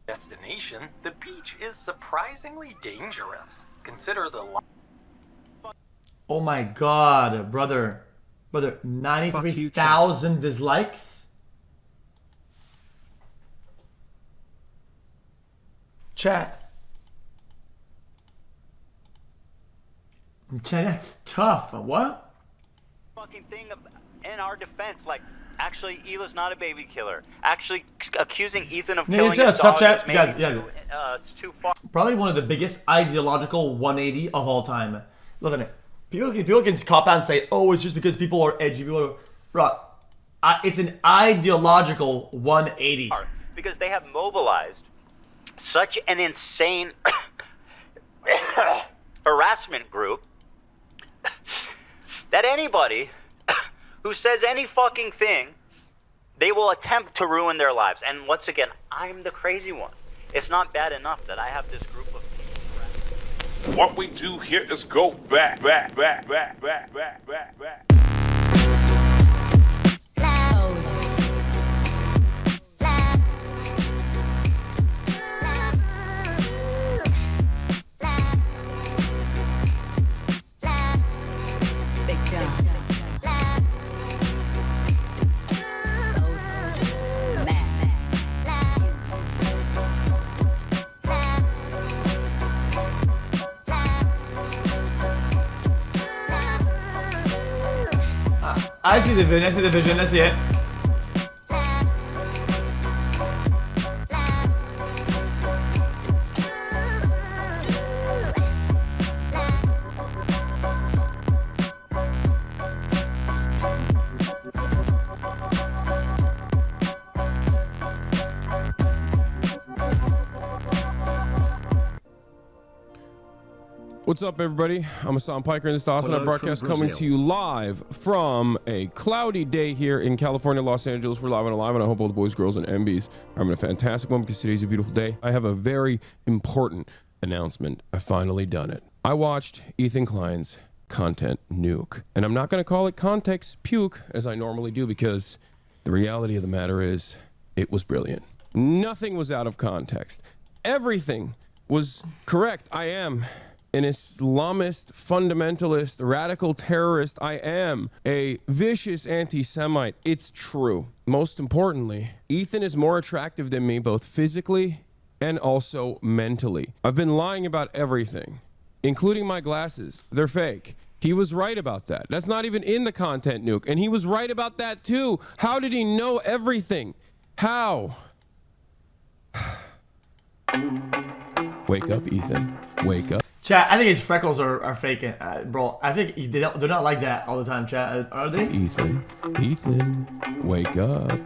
destination, the beach is surprisingly dangerous. Consider the Oh my god, brother. Brother, 93,000 dislikes? Chat. Chat, that's tough. What? Fucking thing in our defense, like, actually, Hila's not a baby killer. Actually, accusing Ethan of killing his dog is maybe too far. Probably one of the biggest ideological 180 of all time. Listen, people can cop out and say, oh, it's just because people are edgy. Bro, it's an ideological 180. Because they have mobilized such an insane harassment group that anybody who says any fucking thing, they will attempt to ruin their lives. And once again, I'm the crazy one. It's not bad enough that I have this group of people. What we do here is go back. I see the vision, I see it. What's up, everybody? I'm Hassan Piker, and this is the Awesome broadcast coming to you live from a cloudy day here in California, Los Angeles. We're live and alive, and I hope all the boys, girls, and MBs are having a fantastic one because today's a beautiful day. I have a very important announcement. I've finally done it. I watched Ethan Klein's content nuke, and I'm not going to call it context puke as I normally do because the reality of the matter is it was brilliant. Nothing was out of context. Everything was correct. I am an Islamist, fundamentalist, radical terrorist. I am a vicious anti-Semite. It's true. Most importantly, Ethan is more attractive than me, both physically and also mentally. I've been lying about everything, including my glasses. They're fake. He was right about that. That's not even in the content nuke. And he was right about that too. How did he know everything? How? Wake up, Ethan. Wake up. Chat, I think his freckles are faking, bro. I think they're not like that all the time, chat. Are they? Ethan, wake up.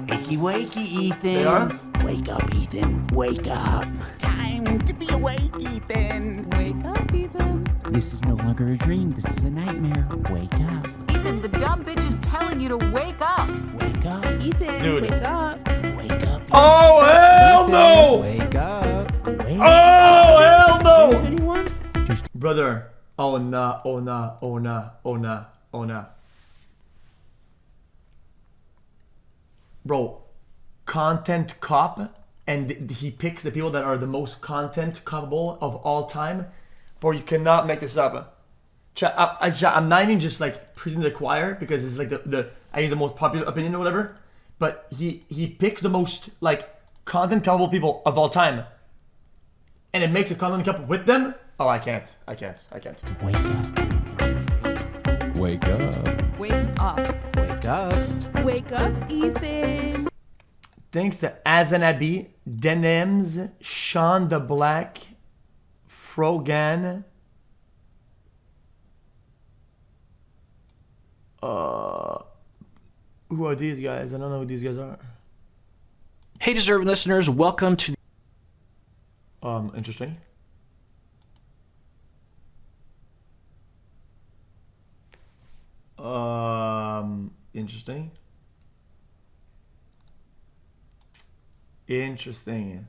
Wakey, wakey, Ethan. They are? Wake up, Ethan. Wake up. Time to be awake, Ethan. Wake up, Ethan. This is no longer a dream. This is a nightmare. Wake up. Ethan, the dumb bitch is telling you to wake up. Wake up, Ethan. Dude. Wake up. Wake up. Oh, hell no! Wake up. Wake Oh, hell no! up. Anyone? Just Brother. Oh, nah, oh, nah, oh, nah, oh, nah, oh, nah. Bro, content cop, and he picks the people that are the most content copable of all time. Bro, you cannot make this up. I'm not even just like preaching to the choir because it's like I use the most popular opinion or whatever. But he picks the most like content copable people of all time, and it makes a content cup with them. Oh, I can't. wake up. Wake up. Wake up. Wake up. Wake up, Ethan. Thanks to Azanabi, Denims, Sean the Black, Frogan. Who are these guys? I don't know who these guys are. Hey, deserving listeners, welcome to. Interesting. Interesting. Interesting.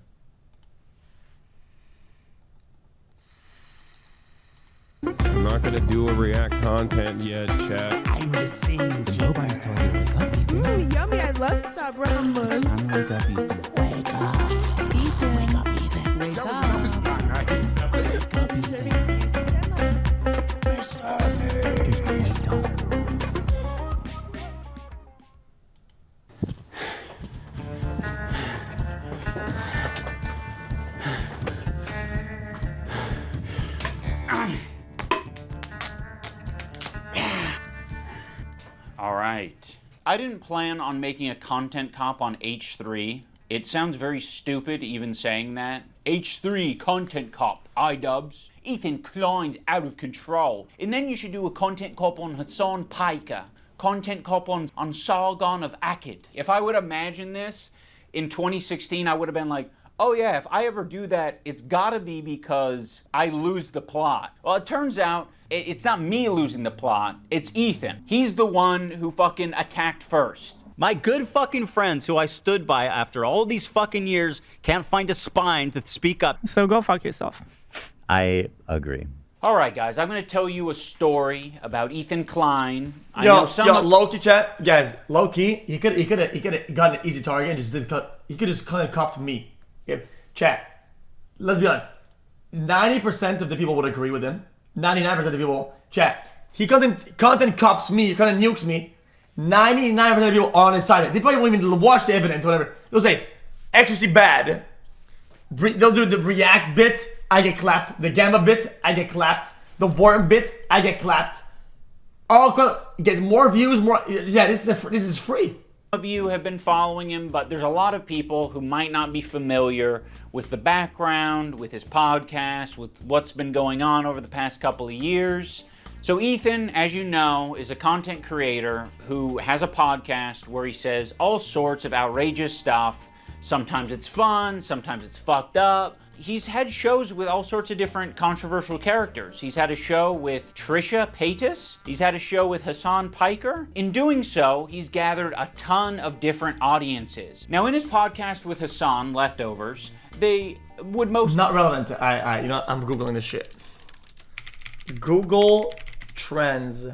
I'm not not gonna do a react content yet, chat. I'm the same kid. Nobody's telling you to wake up, Ethan. Yummy, I love Sabra hummus. Wake up, Ethan. Wake up. Ethan. Wake up, Ethan. Wake up. Wake up, Ethan. Just wake up. All right. I didn't plan on making a content cop on H3. It sounds very stupid even saying that. H3 content cop, iDubbbz. Ethan Klein's out of control. And then you should do a content cop on Hassan Piker. Content cop on Sargon of Akkad. If I would imagine this in 2016, I would have been like, oh yeah, if I ever do that, it's gotta be because I lose the plot. Well, it turns out it's not me losing the plot, it's Ethan. He's the one who fucking attacked first. My good fucking friends who I stood by after all these fucking years can't find a spine to speak up. So go fuck yourself. I agree. All right, guys, I'm gonna tell you a story about Ethan Klein. I Yo, know some of- low-key chat, guys, low-key, he could have gotten an easy target and just did cut. He could just kind of copped me. Okay. Chat, let's be honest. 90% of the people would agree with him. 99% of the people, chat, he content cops me, he content nukes me. 99% of the people are on his side. They probably won't even watch the evidence, whatever. They'll say, xQc bad. They'll do the react bit, I get clapped. The gamma bit, I get clapped. The worm bit, I get clapped. All get more views, more. Yeah, this is free. of you have been following him, but there's a lot of people who might not be familiar with the background, with his podcast, with what's been going on over the past couple of years. So Ethan, as you know, is a content creator who has a podcast where he says all sorts of outrageous stuff. Sometimes it's fun, sometimes it's fucked up. He's had shows with all sorts of different controversial characters. He's had a show with Trisha Paytas. He's had a show with Hassan Piker. In doing so, he's gathered a ton of different audiences. Now, in his podcast with Hassan, Leftovers, they would most... Not relevant. You know, I'm Googling this shit. Google Trends.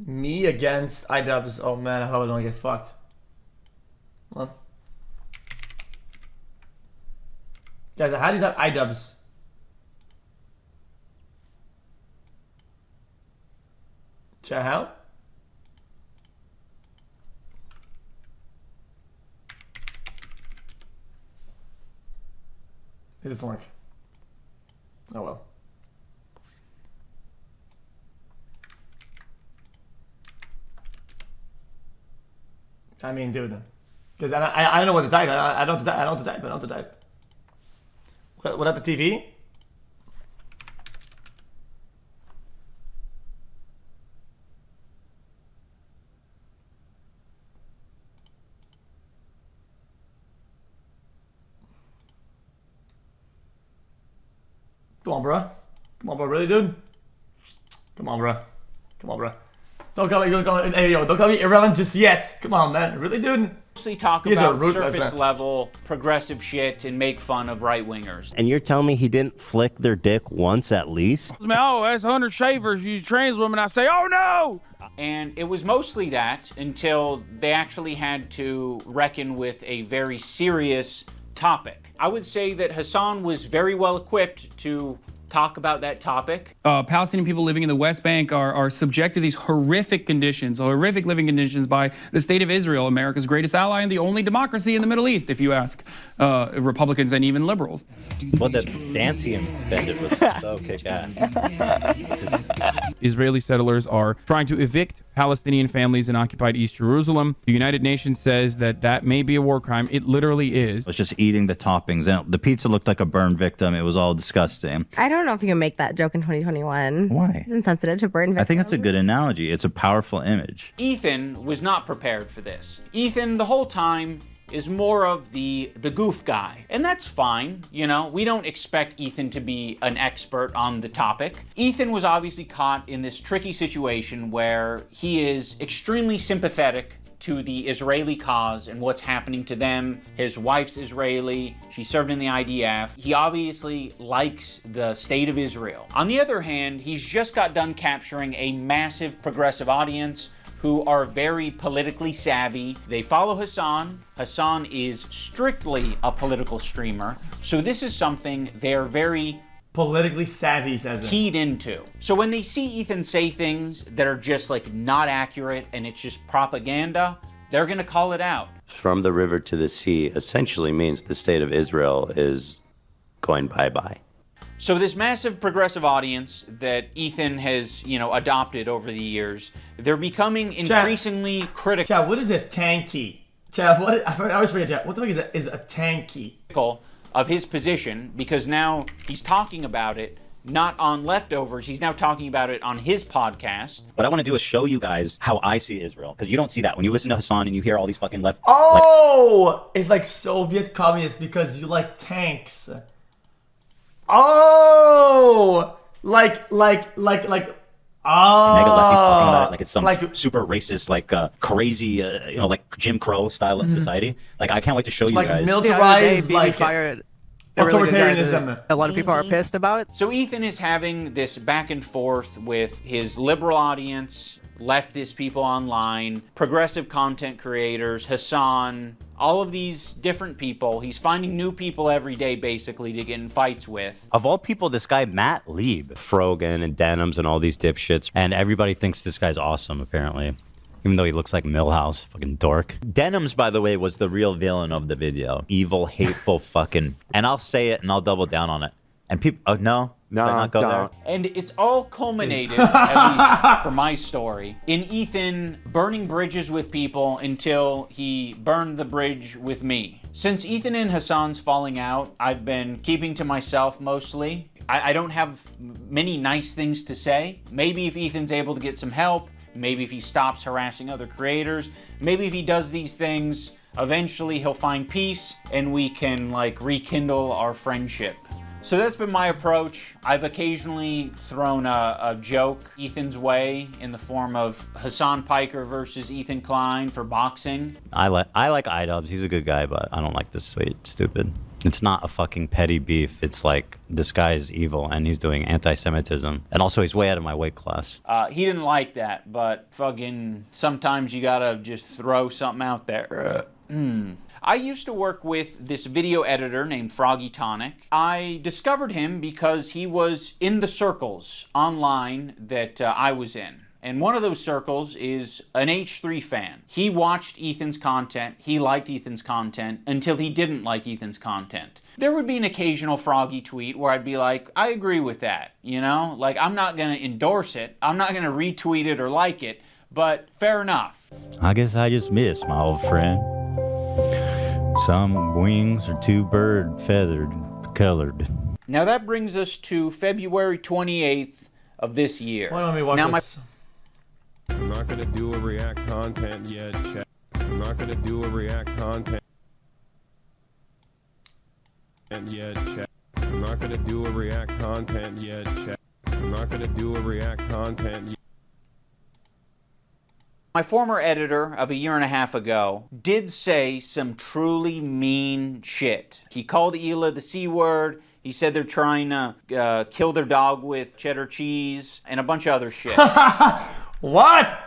Me against iDubbbz. Oh man, I hope I don't get fucked. Hold on. Guys, how do you type iDubbbz? Chat how? It doesn't work. Oh well. I mean, dude, because I don't know what to type. I don't know what to type. What at the TV? Come on, bro. Come on, bro. Really, dude? Come on, bro. Come on, bro. Don't call me irrelevant just yet. Come on, man. Really, dude? Mostly talk about surface level progressive shit and make fun of right-wingers. And you're telling me he didn't flick their dick once at least? Oh, that's 100 shavers. You trans women. I say, oh no! And it was mostly that until they actually had to reckon with a very serious topic. I would say that Hassan was very well equipped to talk about that topic. Palestinian people living in the West Bank are subject to these horrific conditions, horrific living conditions by the state of Israel, America's greatest ally and the only democracy in the Middle East, if you ask Republicans and even liberals. Well, that dance he invented was so kick-ass. Israeli settlers are trying to evict Palestinian families in occupied East Jerusalem. The United Nations says that that may be a war crime. It literally is. I was just eating the toppings, and the pizza looked like a burn victim. It was all disgusting. I don't know if you can make that joke in 2021. Why? It's insensitive to burn victims. I think it's a good analogy. It's a powerful image. Ethan was not prepared for this. Ethan, the whole time, is more of the goof guy. And that's fine, you know, we don't expect Ethan to be an expert on the topic. Ethan was obviously caught in this tricky situation where he is extremely sympathetic to the Israeli cause and what's happening to them. His wife's Israeli. She served in the IDF. He obviously likes the state of Israel. On the other hand, he's just got done capturing a massive progressive audience who are very politically savvy. They follow Hassan. Hassan is strictly a political streamer. So this is something they're very politically savvy, says it. Keyed into. So when they see Ethan say things that are just like not accurate and it's just propaganda, they're gonna call it out. From the river to the sea essentially means the state of Israel is going bye-bye. So this massive progressive audience that Ethan has, adopted over the years, they're becoming increasingly critical. Chad, what is a tanky? Chad, I always forget, Chad. What the fuck is a tanky? Of his position, because now he's talking about it not on Leftovers, he's now talking about it on his podcast. What I want to do is show you guys how I see Israel, because you don't see that when you listen to Hassan and you hear all these fucking it's like Soviet communists because you like tanks. Like mega lefties talking about it like it's some super racist, crazy, like Jim Crow style of society. Like, I can't wait to show you guys. Militarized, authoritarianism. A lot of people are pissed about. So Ethan is having this back and forth with his liberal audience, leftist people online, progressive content creators, Hassan, all of these different people. He's finding new people every day, basically, to get in fights with. Of all people, this guy, Matt Lieb. Frogan and Denims and all these dipshits. And everybody thinks this guy's awesome, apparently. Even though he looks like Millhouse, fucking dork. Denims, by the way, was the real villain of the video. Evil, hateful fucking... And I'll say it and I'll double down on it. And people... Oh, no? Not go there. And it's all culminated, at least for my story, in Ethan burning bridges with people until he burned the bridge with me. Since Ethan and Hassan's falling out, I've been keeping to myself mostly. I don't have many nice things to say. Maybe if Ethan's able to get some help, maybe if he stops harassing other creators, maybe if he does these things, eventually he'll find peace and we can rekindle our friendship. So that's been my approach. I've occasionally thrown a joke Ethan's way in the form of Hassan Piker versus Ethan Klein for boxing. I like iDubbbz. He's a good guy, but I don't like this stupid. It's not a fucking petty beef. It's like, this guy is evil and he's doing anti-Semitism. And also he's way out of my weight class. He didn't like that, but fucking sometimes you gotta just throw something out there. I used to work with this video editor named Froggy Tonic. I discovered him because he was in the circles online that I was in. And one of those circles is an H3 fan. He watched Ethan's content, he liked Ethan's content, until he didn't like Ethan's content. There would be an occasional Froggy tweet where I'd be like, I agree with that, I'm not gonna endorse it, I'm not gonna retweet it or like it, but fair enough. I guess I just missed my old friend. Some wings are too bird feathered colored. Now that brings us to February 28th of this year. Why don't we watch this? I'm not gonna do a react content yet, chat. I'm not gonna do a react content yet, chat. I'm not gonna do a react content yet, chat. I'm not gonna do a react content yet. My former editor of a year and a half ago did say some truly mean shit. He called Hila the C word. He said they're trying to kill their dog with cheddar cheese and a bunch of other shit. What?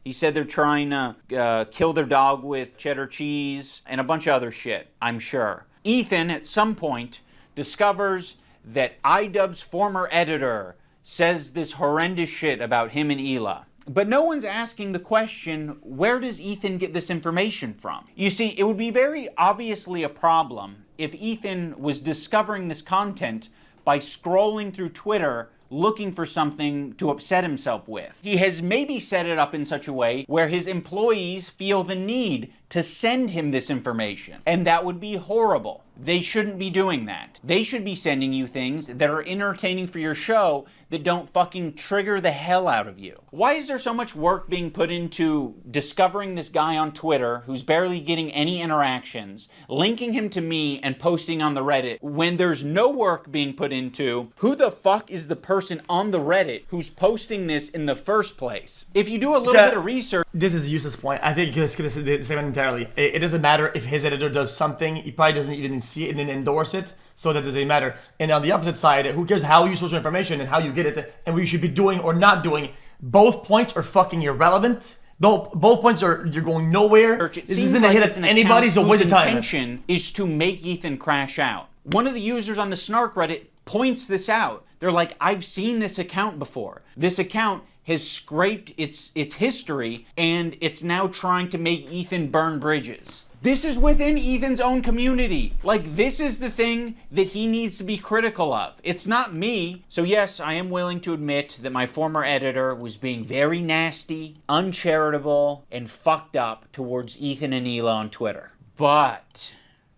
He said they're trying to kill their dog with cheddar cheese and a bunch of other shit, I'm sure. Ethan, at some point, discovers that iDubbbz' former editor says this horrendous shit about him and Hila. But no one's asking the question, where does Ethan get this information from? You see, it would be very obviously a problem if Ethan was discovering this content by scrolling through Twitter looking for something to upset himself with. He has maybe set it up in such a way where his employees feel the need to send him this information. And that would be horrible. They shouldn't be doing that. They should be sending you things that are entertaining for your show that don't fucking trigger the hell out of you? Why is there so much work being put into discovering this guy on Twitter who's barely getting any interactions, linking him to me and posting on the Reddit, when there's no work being put into who the fuck is the person on the Reddit who's posting this in the first place? If you do a little bit of research... This is a useless point. I think you can skip this segment entirely. It doesn't matter if his editor does something, he probably doesn't even see it and then endorse it, so that doesn't matter. And on the opposite side, who cares how you source your information and how you get it and what you should be doing or not doing? Both points are fucking irrelevant. Both points are, you're going nowhere. This isn't a hit at anybody, so waste of time. Intention is to make Ethan crash out. One of the users on the Snark Reddit points this out. They're like, I've seen this account before. This account has scraped its history, and it's now trying to make Ethan burn bridges. This is within Ethan's own community. Like, this is the thing that he needs to be critical of. It's not me. So yes, I am willing to admit that my former editor was being very nasty, uncharitable, and fucked up towards Ethan and Hila on Twitter. But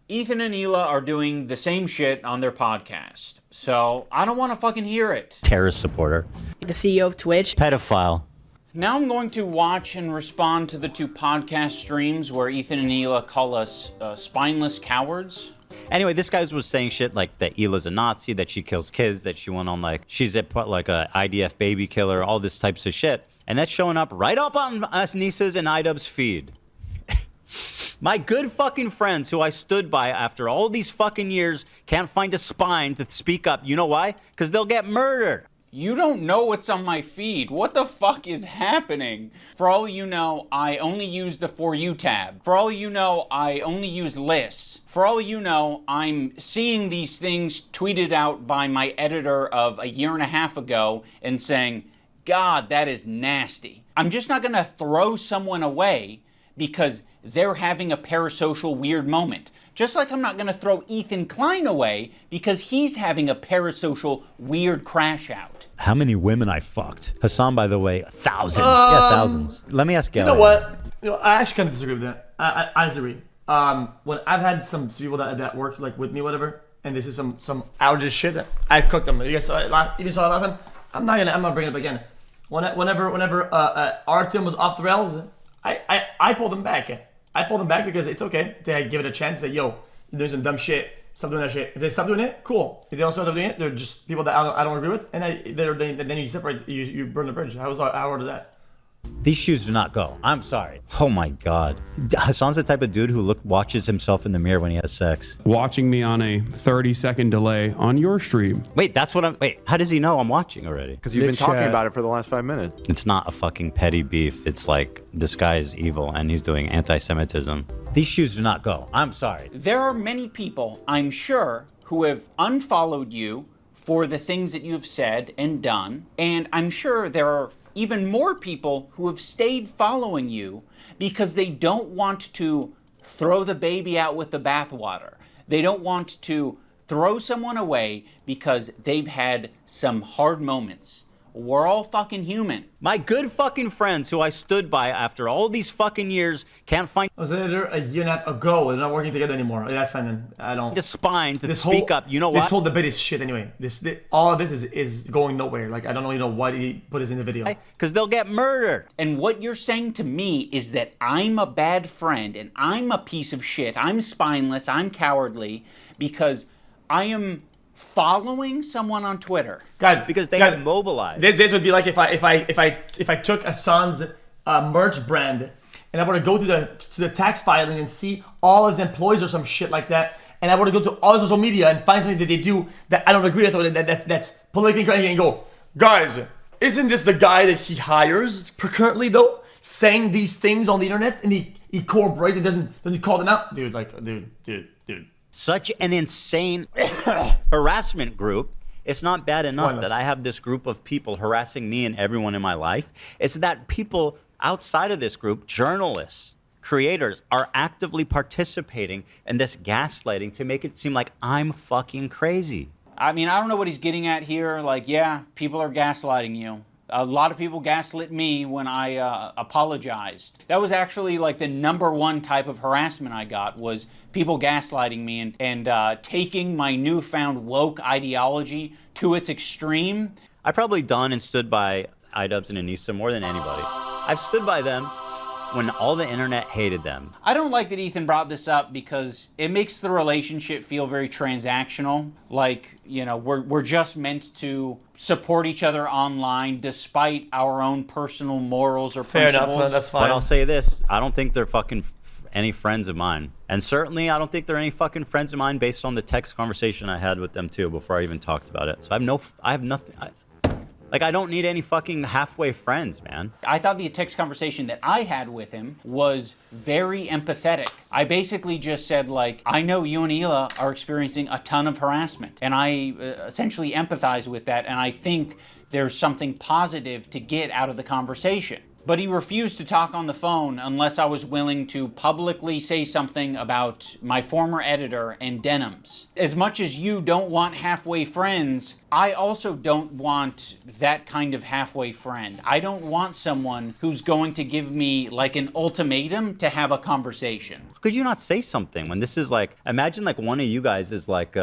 Ethan and Hila are doing the same shit on their podcast. So I don't want to fucking hear it. Terrorist supporter. The CEO of Twitch. Pedophile. Now I'm going to watch and respond to the 2 podcast streams where Ethan and Hila call us spineless cowards. Anyway, this guy was saying shit like that Hila's a Nazi, that she kills kids, that she went on like, she's a IDF baby killer, all this types of shit. And that's showing up right up on us Nisa's and iDubbbz feed. My good fucking friends who I stood by after all these fucking years can't find a spine to speak up. You know why? Because they'll get murdered. You don't know what's on my feed. What the fuck is happening? For all you know, I only use the For You tab. For all you know, I only use lists. For all you know, I'm seeing these things tweeted out by my editor of a year and a half ago and saying, God, that is nasty. I'm just not gonna throw someone away because they're having a parasocial weird moment. Just like I'm not gonna throw Ethan Klein away because he's having a parasocial weird crash out. How many women I fucked? Hassan, by the way, thousands. Yeah, thousands. Let me ask you. You know what? I actually kind of disagree with that. I disagree. When I've had some people that work like with me, whatever, and this is some outrageous shit, I cooked them. You guys saw it last time. I'm not bringing it up again. Whenever Artyom was off the rails, I pulled them back. I pulled them back because it's okay to give it a chance. Say, yo, you're doing some dumb shit. Stop doing that shit. If they stop doing it, cool. If they don't stop doing it, they're just people that I don't agree with, and then you separate. You burn the bridge. How hard is that? These shoes do not go. I'm sorry. Oh my God. Hassan's the type of dude who watches himself in the mirror when he has sex. Watching me on a 30-second delay on your stream. Wait, how does he know I'm watching already? Because you've been talking about it for the last 5 minutes. It's not a fucking petty beef. It's like, this guy is evil and he's doing anti-Semitism. These shoes do not go. I'm sorry. There are many people, I'm sure, who have unfollowed you for the things that you have said and done. And I'm sure there are even more people who have stayed following you because they don't want to throw the baby out with the bathwater. They don't want to throw someone away because they've had some hard moments. We're all fucking human. My good fucking friends who I stood by after all these fucking years can't find... I was editor a year and a half ago. They're not working together anymore. That's fine then. I don't... The spine to speak up. You know what? This whole debate is shit anyway. All of this is going nowhere. Like, I don't know why he put this in the video. Because they'll get murdered. And what you're saying to me is that I'm a bad friend and I'm a piece of shit. I'm spineless. I'm cowardly because I am following someone on Twitter, guys, because they have mobilized. This would be like if I took Hassan's merch brand and I were to go to the tax filing and see all his employees or some shit like that, and I were to go to all his social media and find something that they do that I don't agree with, or that's politically correct, and go, guys, isn't this the guy that he hires currently though, saying these things on the internet, and he corroborates and doesn't call them out, dude? Such an insane harassment group. It's not bad enough that I have this group of people harassing me and everyone in my life. It's that people outside of this group, journalists, creators, are actively participating in this gaslighting to make it seem like I'm fucking crazy. I mean, I don't know what he's getting at here. Like, yeah, people are gaslighting you. A lot of people gaslit me when I apologized. That was actually like the #1 type of harassment I got, was people gaslighting me and taking my newfound woke ideology to its extreme. I've probably done and stood by iDubbbz and Anissa more than anybody. I've stood by them when all the internet hated them. I don't like that Ethan brought this up because it makes the relationship feel very transactional. Like, you know, we're just meant to support each other online despite our own personal morals or Fair principles. enough, that's fine. But I'll say this, I don't think they're fucking any friends of mine. And certainly I don't think they're any fucking friends of mine based on the text conversation I had with them too before I even talked about it. So I have nothing. I don't need any fucking halfway friends, man. I thought the text conversation that I had with him was very empathetic. I basically just said, like, I know you and Hila are experiencing a ton of harassment, and I essentially empathize with that, and I think there's something positive to get out of the conversation. But he refused to talk on the phone unless I was willing to publicly say something about my former editor and denims. As much as you don't want halfway friends, I also don't want that kind of halfway friend. I don't want someone who's going to give me like an ultimatum to have a conversation. Could you not say something when this is like, imagine like one of you guys is like,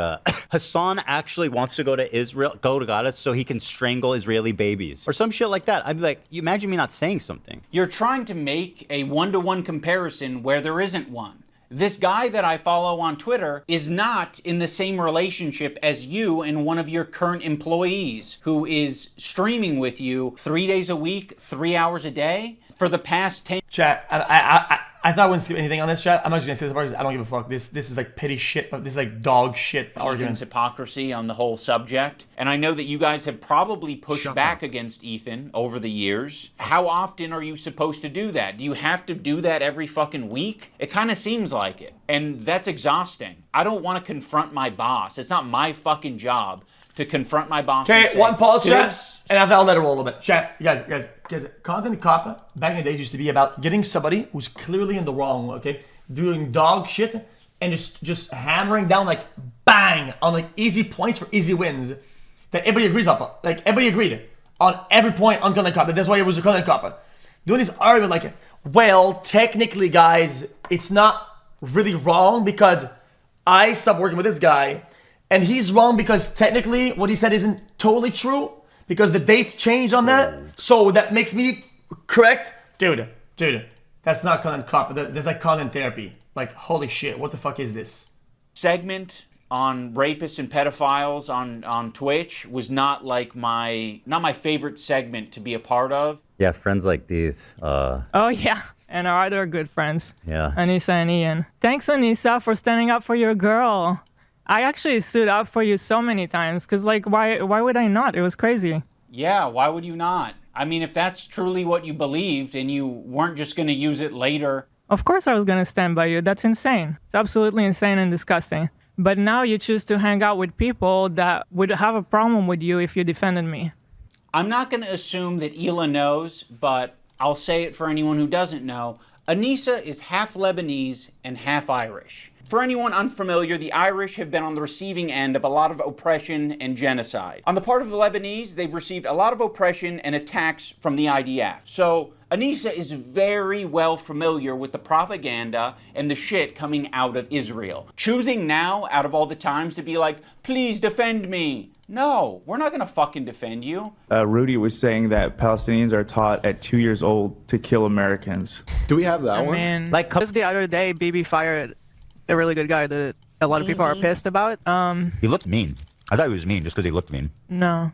Hassan actually wants to go to Israel, go to Gaza so he can strangle Israeli babies or some shit like that. I'd be like, you imagine me not saying something. You're trying to make a one-to-one comparison where there isn't one. This guy that I follow on Twitter is not in the same relationship as you and one of your current employees who is streaming with you 3 days a week, 3 hours a day for the past 10. Chat, I thought I wouldn't skip anything on this, chat. I'm not just gonna say this part because I don't give a fuck. This is like petty shit. This is like dog shit argument. Ethan's hypocrisy on the whole subject. And I know that you guys have probably pushed back against Ethan over the years. How often are you supposed to do that? Do you have to do that every fucking week? It kind of seems like it. And that's exhausting. I don't want to confront my boss. It's not my fucking job to confront my boss. Okay, one pause, chat, and I'll let it roll a little bit. Chat, you guys, content cop back in the days used to be about getting somebody who's clearly in the wrong, okay, doing dog shit and just hammering down like bang on like easy points for easy wins that everybody agrees on. Like everybody agreed on every point on content cop. That's why it was a content cop. Doing this argument like, well, technically, guys, it's not really wrong because I stopped working with this guy. And he's wrong because technically what he said isn't totally true because the dates changed on that. So that makes me correct. Dude, that's not content cop. That's like content therapy. Like, holy shit, what the fuck is this? Segment on rapists and pedophiles on Twitch was not like not my favorite segment to be a part of. Yeah, friends like these. Oh, yeah. And our other good friends. Yeah. Anissa and Ian. Thanks, Anissa, for standing up for your girl. I actually stood up for you so many times because, like, why would I not? It was crazy. Yeah, why would you not? I mean, if that's truly what you believed and you weren't just going to use it later. Of course I was going to stand by you. That's insane. It's absolutely insane and disgusting. But now you choose to hang out with people that would have a problem with you if you defended me. I'm not going to assume that Hila knows, but I'll say it for anyone who doesn't know. Anissa is half Lebanese and half Irish. For anyone unfamiliar, the Irish have been on the receiving end of a lot of oppression and genocide. On the part of the Lebanese, they've received a lot of oppression and attacks from the IDF. So Anissa is very well familiar with the propaganda and the shit coming out of Israel. Choosing now, out of all the times, to be like, please defend me. No, we're not gonna fucking defend you. Rudy was saying that Palestinians are taught at 2 years old to kill Americans. Do we have that one? I mean, like just the other day, Bibi fired a really good guy that a lot of people are pissed about. He looked mean. I thought he was mean just because he looked mean. No,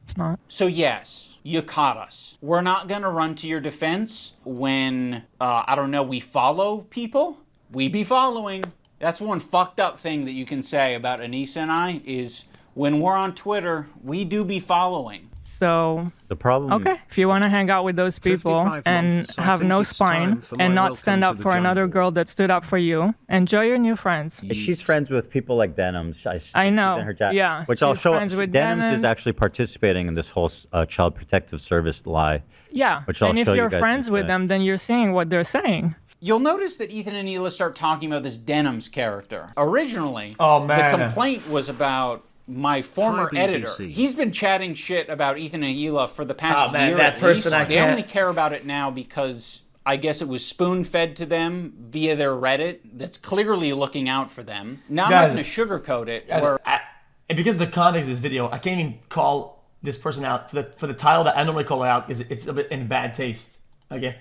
it's not. So yes, you caught us. We're not gonna run to your defense when, I don't know, we follow people. We be following. That's one fucked up thing that you can say about Anissa and I is when we're on Twitter, we do be following. So, the problem. Okay, if you want to hang out with those people and have no spine and not stand up for another girl that stood up for you, enjoy your new friends. She's friends with people like Denims. I know. Yeah. Which I'll show. Friends with Denims is actually participating in this whole child protective service lie. Yeah. Which I'll and if show you're you guys friends with them, then you're seeing what they're saying. You'll notice that Ethan and Hila start talking about this Denims character. Originally, oh, man. The complaint was about my former editor. He's been chatting shit about Ethan and Hila for the past year. That person I can't. They only care about it now because I guess it was spoon-fed to them via their Reddit that's clearly looking out for them. Now I'm not going to sugarcoat it. And because of the context of this video, I can't even call this person out for the title that I normally call her out is it's a bit in bad taste. Okay.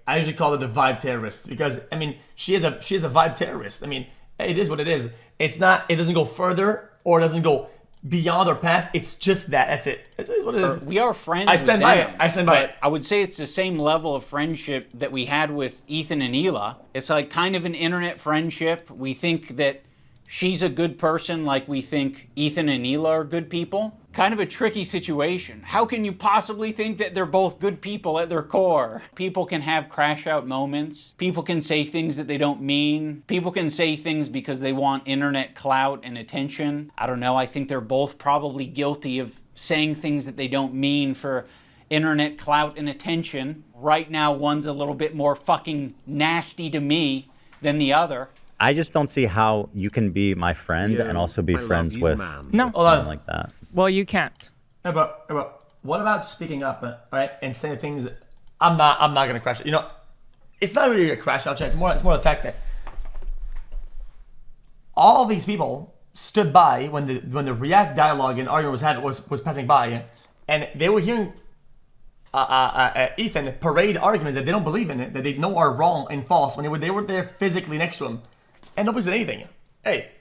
I usually call it the vibe terrorist because I mean she is a vibe terrorist. I mean it is what it is. It doesn't go further or it doesn't go beyond or past. It's just that. That's it. It is what it is. We are friends. I stand by it. I stand by it. I would say it's the same level of friendship that we had with Ethan and Hila. It's like kind of an internet friendship. We think that she's a good person like we think Ethan and Hila are good people. Kind of a tricky situation. How can you possibly think that they're both good people at their core? People can have crash out moments. People can say things that they don't mean. People can say things because they want internet clout and attention. I don't know, I think they're both probably guilty of saying things that they don't mean for internet clout and attention. Right now, one's a little bit more fucking nasty to me than the other. I just don't see how you can be my friend and also be friends with No. someone like that. Well, you can't. Hey, but what about speaking up, right, and saying things that I'm not gonna crash it. You know, it's not really a crash out. It's more the fact that all these people stood by when the React dialogue and argument was passing by, and they were hearing Ethan parade arguments that they don't believe in it, that they know are wrong and false when they were there physically next to him, and nobody said anything. Hey,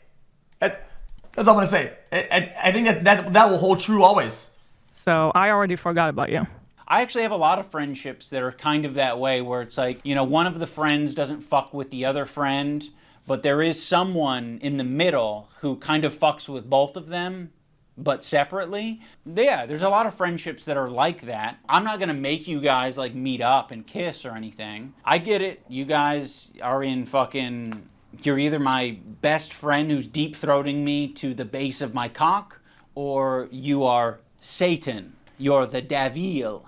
that's all I'm gonna say. I think that will hold true always. So I already forgot about you. I actually have a lot of friendships that are kind of that way, where it's like, you know, one of the friends doesn't fuck with the other friend, but there is someone in the middle who kind of fucks with both of them, but separately. Yeah, there's a lot of friendships that are like that. I'm not gonna make you guys like meet up and kiss or anything. I get it. You guys are in fucking... You're either my best friend who's deep-throating me to the base of my cock, or you are Satan. You're the devil.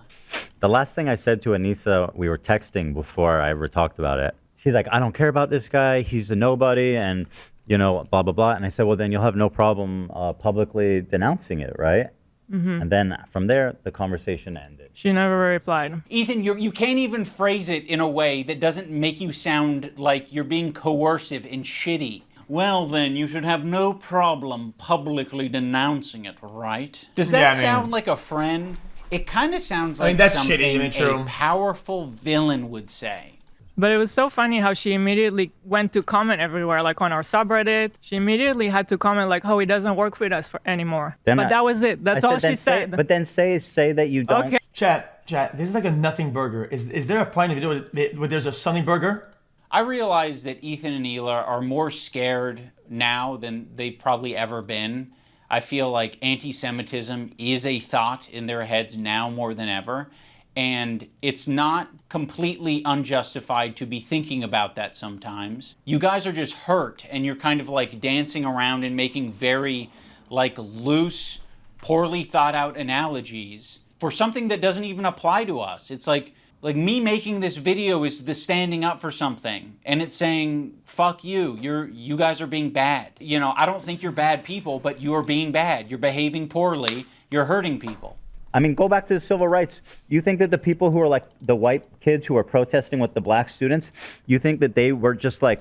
The last thing I said to Anissa, we were texting before I ever talked about it. She's like, I don't care about this guy. He's a nobody and, you know, blah, blah, blah. And I said, well, then you'll have no problem publicly denouncing it, right? Mm-hmm. And then from there, the conversation ended. She never replied. Ethan, you can't even phrase it in a way that doesn't make you sound like you're being coercive and shitty. Well, then, you should have no problem publicly denouncing it, right? Does that sound like a friend? It kind of sounds like that's something shitty, a powerful villain would say. But it was so funny how she immediately went to comment everywhere, like on our subreddit. She immediately had to comment like, oh, he doesn't work with us anymore. But that was it. That's all she said. But then say that you don't. Okay. Chat, this is like a nothing burger. Is there a point of video where there's a sunny burger? I realize that Ethan and Hila are more scared now than they've probably ever been. I feel like anti-Semitism is a thought in their heads now more than ever. And it's not completely unjustified to be thinking about that sometimes. You guys are just hurt and you're kind of like dancing around and making very like loose, poorly thought out analogies for something that doesn't even apply to us. It's like me making this video is the standing up for something and it's saying, fuck you, you guys are being bad. You know, I don't think you're bad people, but you're being bad. You're behaving poorly. You're hurting people. I mean, go back to the civil rights. You think that the people who are like the white kids who are protesting with the black students, you think that they were just like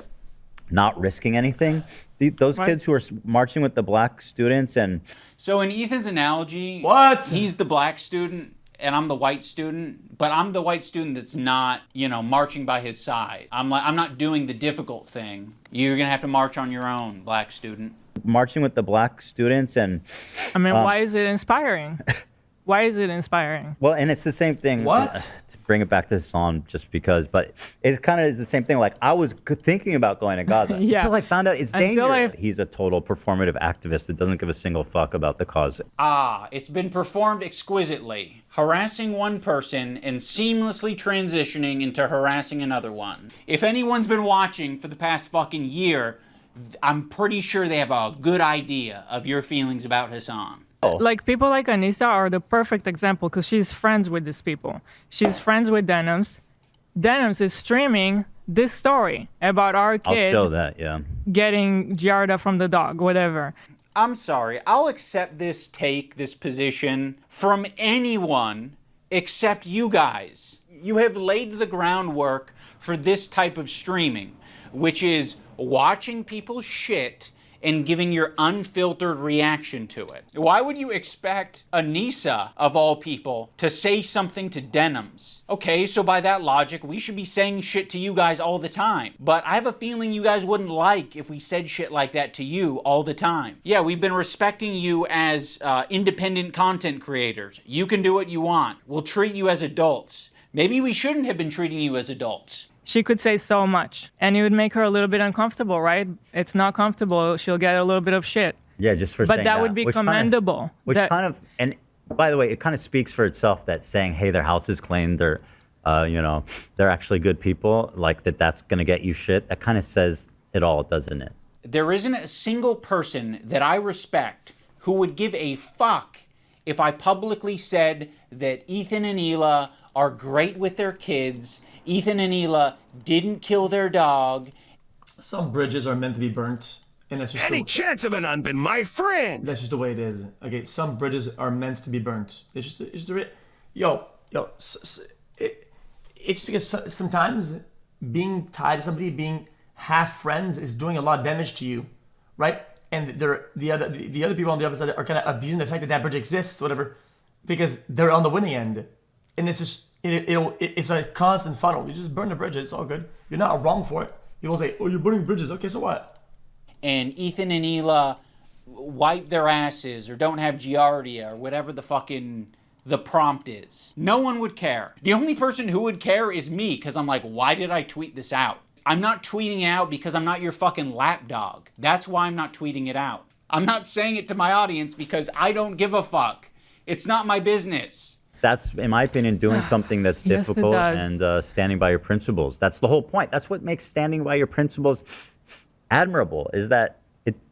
not risking anything? Those kids who are marching with the black students and... So in Ethan's analogy, he's the black student and I'm the white student, but I'm the white student that's not, you know, marching by his side. I'm not doing the difficult thing. You're gonna have to march on your own, black student. Marching with the black students and... I mean, why is it inspiring? Why is it inspiring? Well, and it's the same thing. To bring it back to the song, just because, but it kind of is the same thing. Like, I was thinking about going to Gaza until I found out it's dangerous. He's a total performative activist that doesn't give a single fuck about the cause. It's been performed exquisitely. Harassing one person and seamlessly transitioning into harassing another one. If anyone's been watching for the past fucking year, I'm pretty sure they have a good idea of your feelings about Hassan. Like, people like Anissa are the perfect example because she's friends with these people. She's friends with Denims. Denims is streaming this story about our kid I'll show that, yeah. Getting Giarda from the dog, whatever. I'm sorry, I'll accept this position from anyone except you guys. You have laid the groundwork for this type of streaming, which is watching people shit and giving your unfiltered reaction to it. Why would you expect Anissa, of all people, to say something to Denims? Okay, so by that logic, we should be saying shit to you guys all the time. But I have a feeling you guys wouldn't like if we said shit like that to you all the time. Yeah, we've been respecting you as independent content creators. You can do what you want. We'll treat you as adults. Maybe we shouldn't have been treating you as adults. She could say so much, and it would make her a little bit uncomfortable, right? It's not comfortable. She'll get a little bit of shit. Yeah, just for But saying that would be commendable. And by the way, it kind of speaks for itself that saying, hey, their house is claimed, they're, they're actually good people, like that's going to get you shit. That kind of says it all, doesn't it? There isn't a single person that I respect who would give a fuck if I publicly said that Ethan and Hila are great with their kids, Ethan and Hila didn't kill their dog. Some bridges are meant to be burnt. And that's just Any chance of an unbeen, my friend? That's just the way it is. Okay, some bridges are meant to be burnt. It's just it's because sometimes being tied to somebody, being half friends, is doing a lot of damage to you, right? And the other people on the other side are kind of abusing the fact that bridge exists, whatever, because they're on the winning end, and it's just it's a constant funnel. You just burn the bridge. It's all good. You're not wrong for it. People say, "Oh, you're burning bridges." Okay, so what? And Ethan and Hila wipe their asses or don't have giardia or whatever the prompt is. No one would care. The only person who would care is me, because I'm like, why did I tweet this out? I'm not tweeting out because I'm not your fucking lapdog. That's why I'm not tweeting it out. I'm not saying it to my audience because I don't give a fuck. It's not my business. That's, in my opinion, doing something that's Yes, it difficult does. and standing by your principles. That's the whole point. That's what makes standing by your principles admirable, is that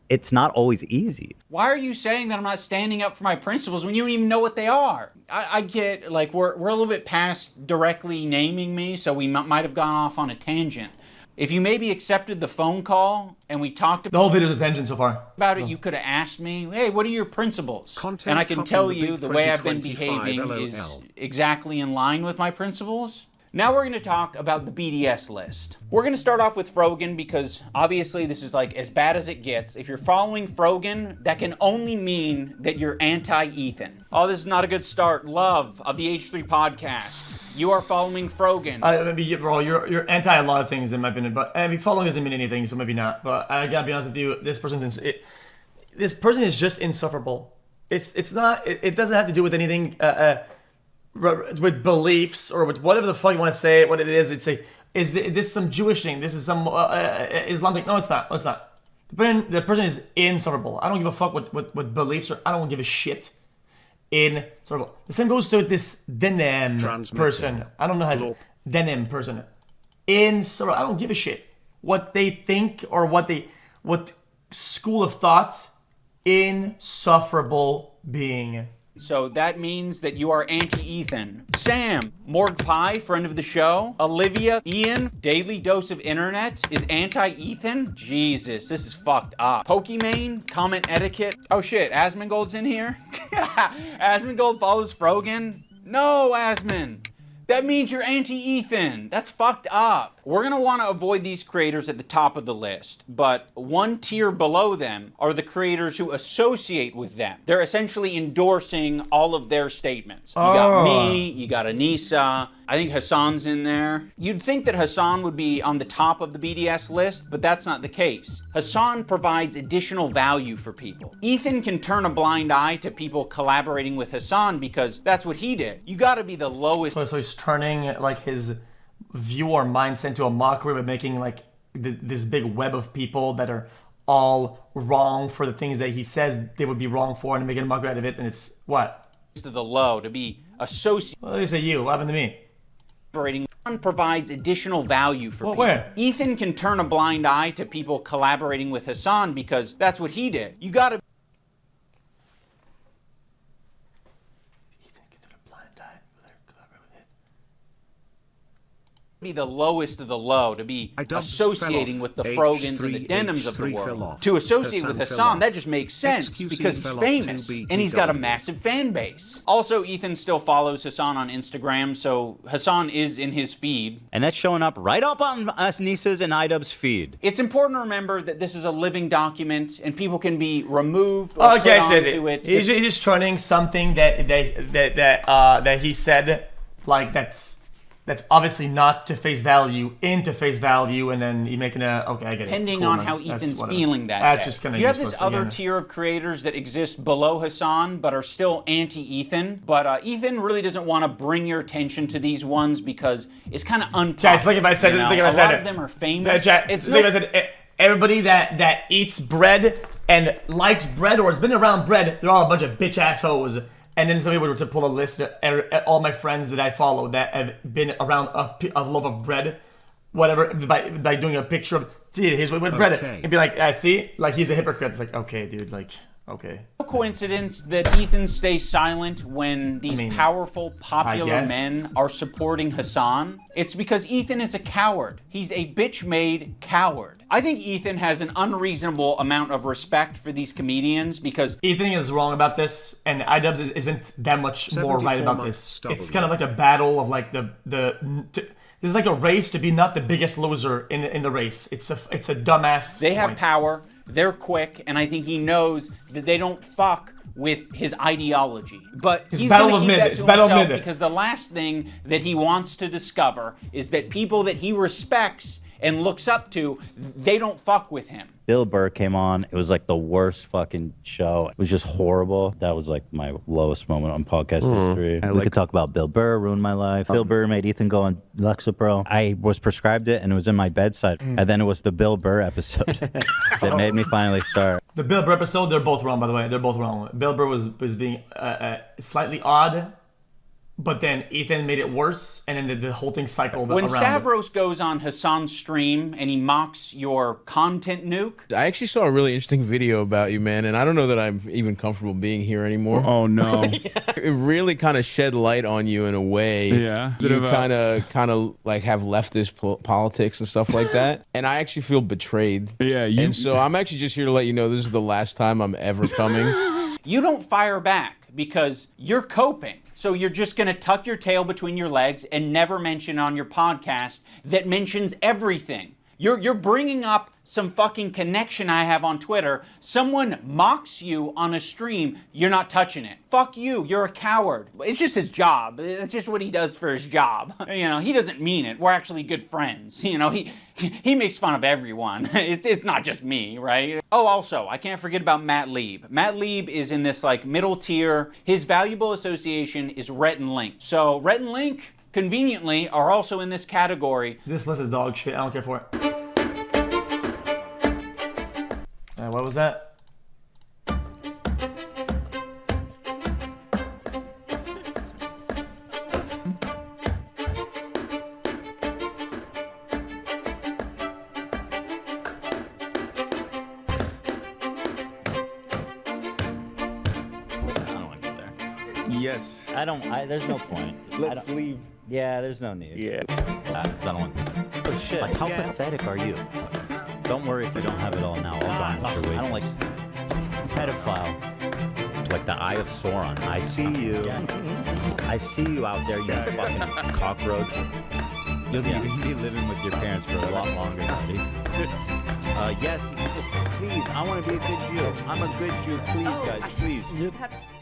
it's not always easy. Why are you saying that I'm not standing up for my principles when you don't even know what they are? I get, like, we're a little bit past directly naming me, so we might have gone off on a tangent. If you maybe accepted the phone call and we talked about the whole video's a tangent so far. About it, you could have asked me, hey, what are your principles? And I can tell you the way I've been behaving is exactly in line with my principles. Now we're going to talk about the BDS list. We're going to start off with Frogan because obviously this is like as bad as it gets. If you're following Frogan, that can only mean that you're anti-Ethan. Oh, this is not a good start. Love of the H3 podcast. You are following Frogan. Bro, you're anti a lot of things in my opinion, but following doesn't mean anything, so maybe not. But I gotta be honest with you, this person is just insufferable. It's not. It doesn't have to do with anything. With beliefs or with whatever the fuck you want to say, what it is. Is this some Jewish thing? This is some Islamic? No, it's not. No, it's not. The person is insufferable. I don't give a fuck what beliefs or I don't give a shit. Insufferable. The same goes to this denim person. I don't know how to denim person. Insufferable. I don't give a shit what they think or what school of thought. Insufferable being. So that means that you are anti-Ethan. Sam, Morg Pie, friend of the show. Olivia, Ian, Daily Dose of Internet is anti-Ethan? Jesus, this is fucked up. Pokimane, comment etiquette. Oh shit, Asmongold's in here? Asmongold follows Frogan? No, Asmon. That means you're anti-Ethan. That's fucked up. We're gonna wanna avoid these creators at the top of the list, but one tier below them are the creators who associate with them. They're essentially endorsing all of their statements. You got me, you got Anissa, I think Hassan's in there. You'd think that Hassan would be on the top of the BDS list, but that's not the case. Hassan provides additional value for people. Ethan can turn a blind eye to people collaborating with Hassan because that's what he did. You gotta be the lowest. So he's turning like his view or mindset into a mockery by making like this big web of people that are all wrong for the things that he says they would be wrong for and making a mockery out of it. And it's what? To the low, to be associated. Well, they say you. What happened to me? Provides additional value for people. Where? Ethan can turn a blind eye to people collaborating with Hassan because that's what he did. You gotta. Ethan can turn a blind eye. Be the lowest of the low to be iDubbbz associating fell with the off. Frogans and the H3 Denims of the fell world. off. To associate with Hassan fell Hassan, off. that just makes sense xQc because he's fell off famous to and he's got a BTW. massive fan base. Also, Ethan still follows Hassan on Instagram, so Hassan is in his feed. And that's showing up right up on us Nisa's and iDubbbz feed. It's important to remember that this is a living document and people can be removed or Okay, put onto it. He's just turning something that he said, like that's obviously not to face value into face value, and then you making okay, I get it. Depending Cool, on man. how That's Ethan's whatever. feeling that That's day. just kind of You have useless this other again. tier of creators that exist below Hassan but are still anti-Ethan. But Ethan really doesn't want to bring your attention to these ones because it's kind of unpopular. Guys, look if I said it. Think if I a said lot it. of them are famous. Chat, It's think if I said everybody that eats bread and likes bread or has been around bread, they're all a bunch of bitch ass hoes. And then somebody were to pull a list of all my friends that I follow that have been around a loaf of bread, whatever, by doing a picture of, dude, here's what bread is. And be like, I see, like he's a hypocrite. It's like, okay, dude, like, okay. No coincidence that Ethan stays silent when these powerful, popular guess. men are supporting Hassan. It's because Ethan is a coward. He's a bitch-made coward. I think Ethan has an unreasonable amount of respect for these comedians because Ethan is wrong about this, and iDubbbz isn't that much more right about this. 74 It's kind of like a battle of like there's like a race to be not the biggest loser in the race. It's a dumbass. they have power, they're quick, and I think he knows that they don't fuck with his ideology. But It's he's battle gonna of keep mid. that It's to battle of himself mid. because the last thing that he wants to discover is that people that he respects and looks up to, they don't fuck with him. Bill Burr came on. It was like the worst fucking show. It was just horrible. That was like my lowest moment on podcast history. We could talk about Bill Burr, ruined my life. Bill Burr made Ethan go on Lexapro. I was prescribed it and it was in my bedside. And then it was the Bill Burr episode that made me finally start. The Bill Burr episode, they're both wrong, by the way. They're both wrong. Bill Burr was being slightly odd, but then Ethan made it worse, and then the whole thing cycled When around. Stavros goes on Hassan's stream and he mocks your content nuke, I actually saw a really interesting video about you, man, and I don't know that I'm even comfortable being here anymore. Oh no! It really kind of shed light on you in a way. Yeah. You kind of like have leftist politics and stuff like that, and I actually feel betrayed. Yeah. And so I'm actually just here to let you know this is the last time I'm ever coming. you don't fire back because you're coping. So you're just going to tuck your tail between your legs and never mention on your podcast that mentions everything. You're bringing up some fucking connection I have on Twitter. Someone mocks you on a stream, you're not touching it. Fuck you, you're a coward. It's just his job. It's just what he does for his job. You know, he doesn't mean it. We're actually good friends. You know, he makes fun of everyone. It's not just me, right? Oh, also, I can't forget about Matt Lieb. Matt Lieb is in this like middle tier. His valuable association is Rhett and Link. So Rhett and Link, conveniently, are also in this category. This list is dog shit. I don't care for it. What was that? Yes. There's no point. Let's leave. Yeah, there's no need. Yeah. 'Cause I don't want to. But shit. Like, how pathetic are you? Don't worry if you don't have it all now. I'll garnish your wages. I don't like pedophile. Like the Eye of Sauron. I see you. I see you out there, you fucking cockroach. You'll be living with your parents for a lot longer, buddy. Yes, please. I want to be a good Jew. I'm a good Jew. Please, guys, please.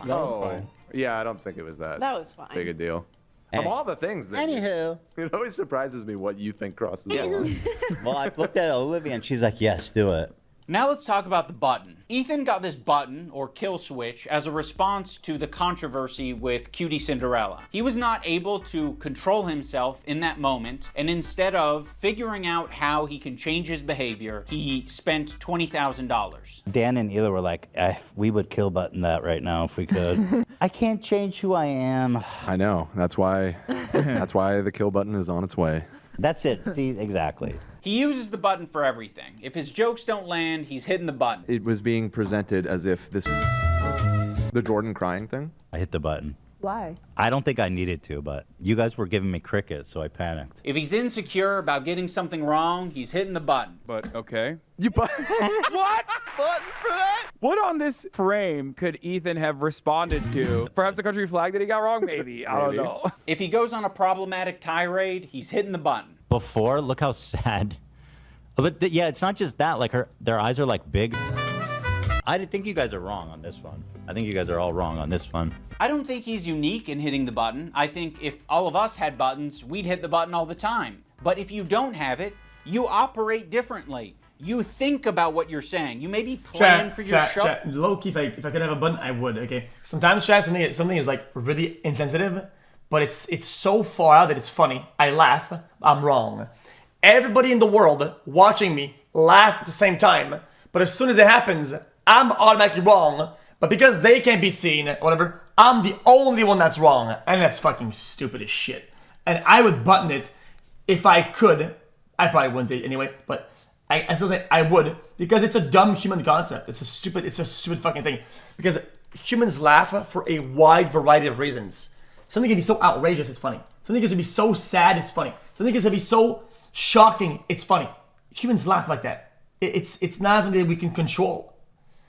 That was fine. Yeah, I don't think it was that. That was fine. Big a deal. Of all the things that Anywho. it always surprises me what you think crosses the line. Well, I looked at Olivia and she's like, yes, do it. Now let's talk about the button. Ethan got this button, or kill switch, as a response to the controversy with Cutie Cinderella. He was not able to control himself in that moment, and instead of figuring out how he can change his behavior, he spent $20,000. Dan and Ela were like, we would kill button that right now if we could. I can't change who I am. I know. That's why the kill button is on its way. That's it. See, exactly. He uses the button for everything. If his jokes don't land, he's hitting the button. It was being presented as if the Jordan crying thing. I hit the button. Why? I don't think I needed to, but you guys were giving me crickets, so I panicked. If he's insecure about getting something wrong, he's hitting the button. But okay. What? Button for that? What on this frame could Ethan have responded to? Perhaps the country flag that he got wrong? Maybe. I don't know. If he goes on a problematic tirade, he's hitting the button. Before, look how sad. But yeah, it's not just that. Like their eyes are like big. I think you guys are wrong on this one. I think you guys are all wrong on this one. I don't think he's unique in hitting the button. I think if all of us had buttons, we'd hit the button all the time. But if you don't have it, you operate differently. You think about what you're saying. You maybe plan for your show. Low key, if I could have a button, I would. Okay. Sometimes chat something is like really insensitive, but it's so far out that it's funny. I laugh. I'm wrong. Everybody in the world watching me laugh at the same time. But as soon as it happens, I'm automatically wrong. But because they can't be seen, whatever, I'm the only one that's wrong. And that's fucking stupid as shit. And I would button it if I could. I probably wouldn't do it anyway, but I still say I would, because it's a dumb human concept. It's a stupid fucking thing. Because humans laugh for a wide variety of reasons. Something can be so outrageous, it's funny. Something can be so sad, it's funny. Something can be so shocking, it's funny. Humans laugh like that. It's not something that we can control.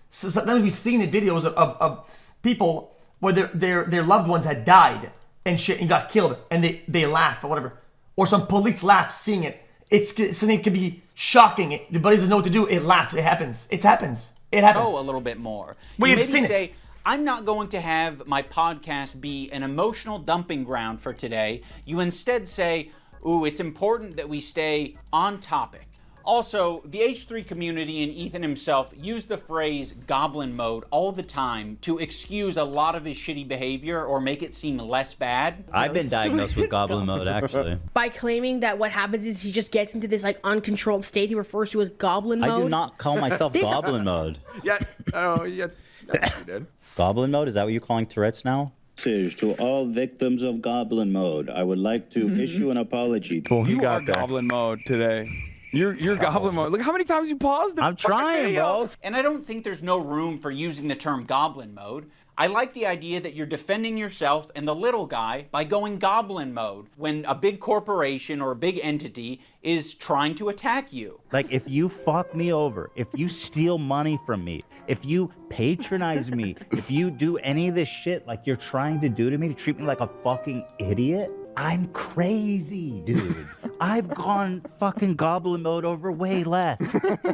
So sometimes we've seen the videos of people where their loved ones had died and shit and got killed, and they laugh or whatever. Or some police laugh seeing it. It's something that can be shocking. The body doesn't know what to do. It laughs. It happens. It happens. It happens. Oh, a little bit more. We You have maybe seen say, it. I'm not going to have my podcast be an emotional dumping ground for today. You instead say, ooh, it's important that we stay on topic. Also, the H3 community and Ethan himself use the phrase goblin mode all the time to excuse a lot of his shitty behavior or make it seem less bad. I've been diagnosed with goblin mode, actually. By claiming that what happens is he just gets into this like uncontrolled state he refers to as goblin mode. I do not call myself goblin mode. Yeah, oh, yeah, that's what you did. Goblin mode? Is that what you're calling Tourette's now? To all victims of goblin mode, I would like to issue an apology. You are goblin mode today. You're goblin mode. Look how many times you paused the I'm trying, video. bro. And I don't think there's no room for using the term goblin mode. I like the idea that you're defending yourself and the little guy by going goblin mode when a big corporation or a big entity is trying to attack you. Like, if you fuck me over, if you steal money from me, if you patronize me, if you do any of this shit like you're trying to do to me, to treat me like a fucking idiot, I'm crazy, dude. I've gone fucking goblin mode over way less.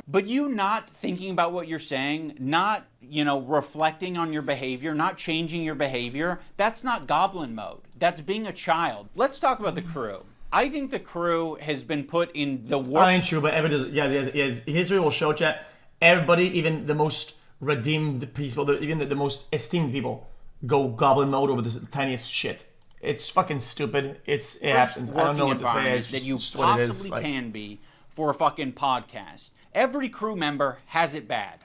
But you not thinking about what you're saying, not, reflecting on your behavior, not changing your behavior, that's not goblin mode. That's being a child. Let's talk about the crew. I think the crew has been put in the worst. I ain't true, but everybody does. Yeah. History will show, chat. Everybody, even the most redeemed people, even the most esteemed people, go goblin mode over the tiniest shit. It's fucking stupid. It happens. I don't know what to say. It's that you just what it is. possibly can be for a fucking podcast. Every crew member has it bad.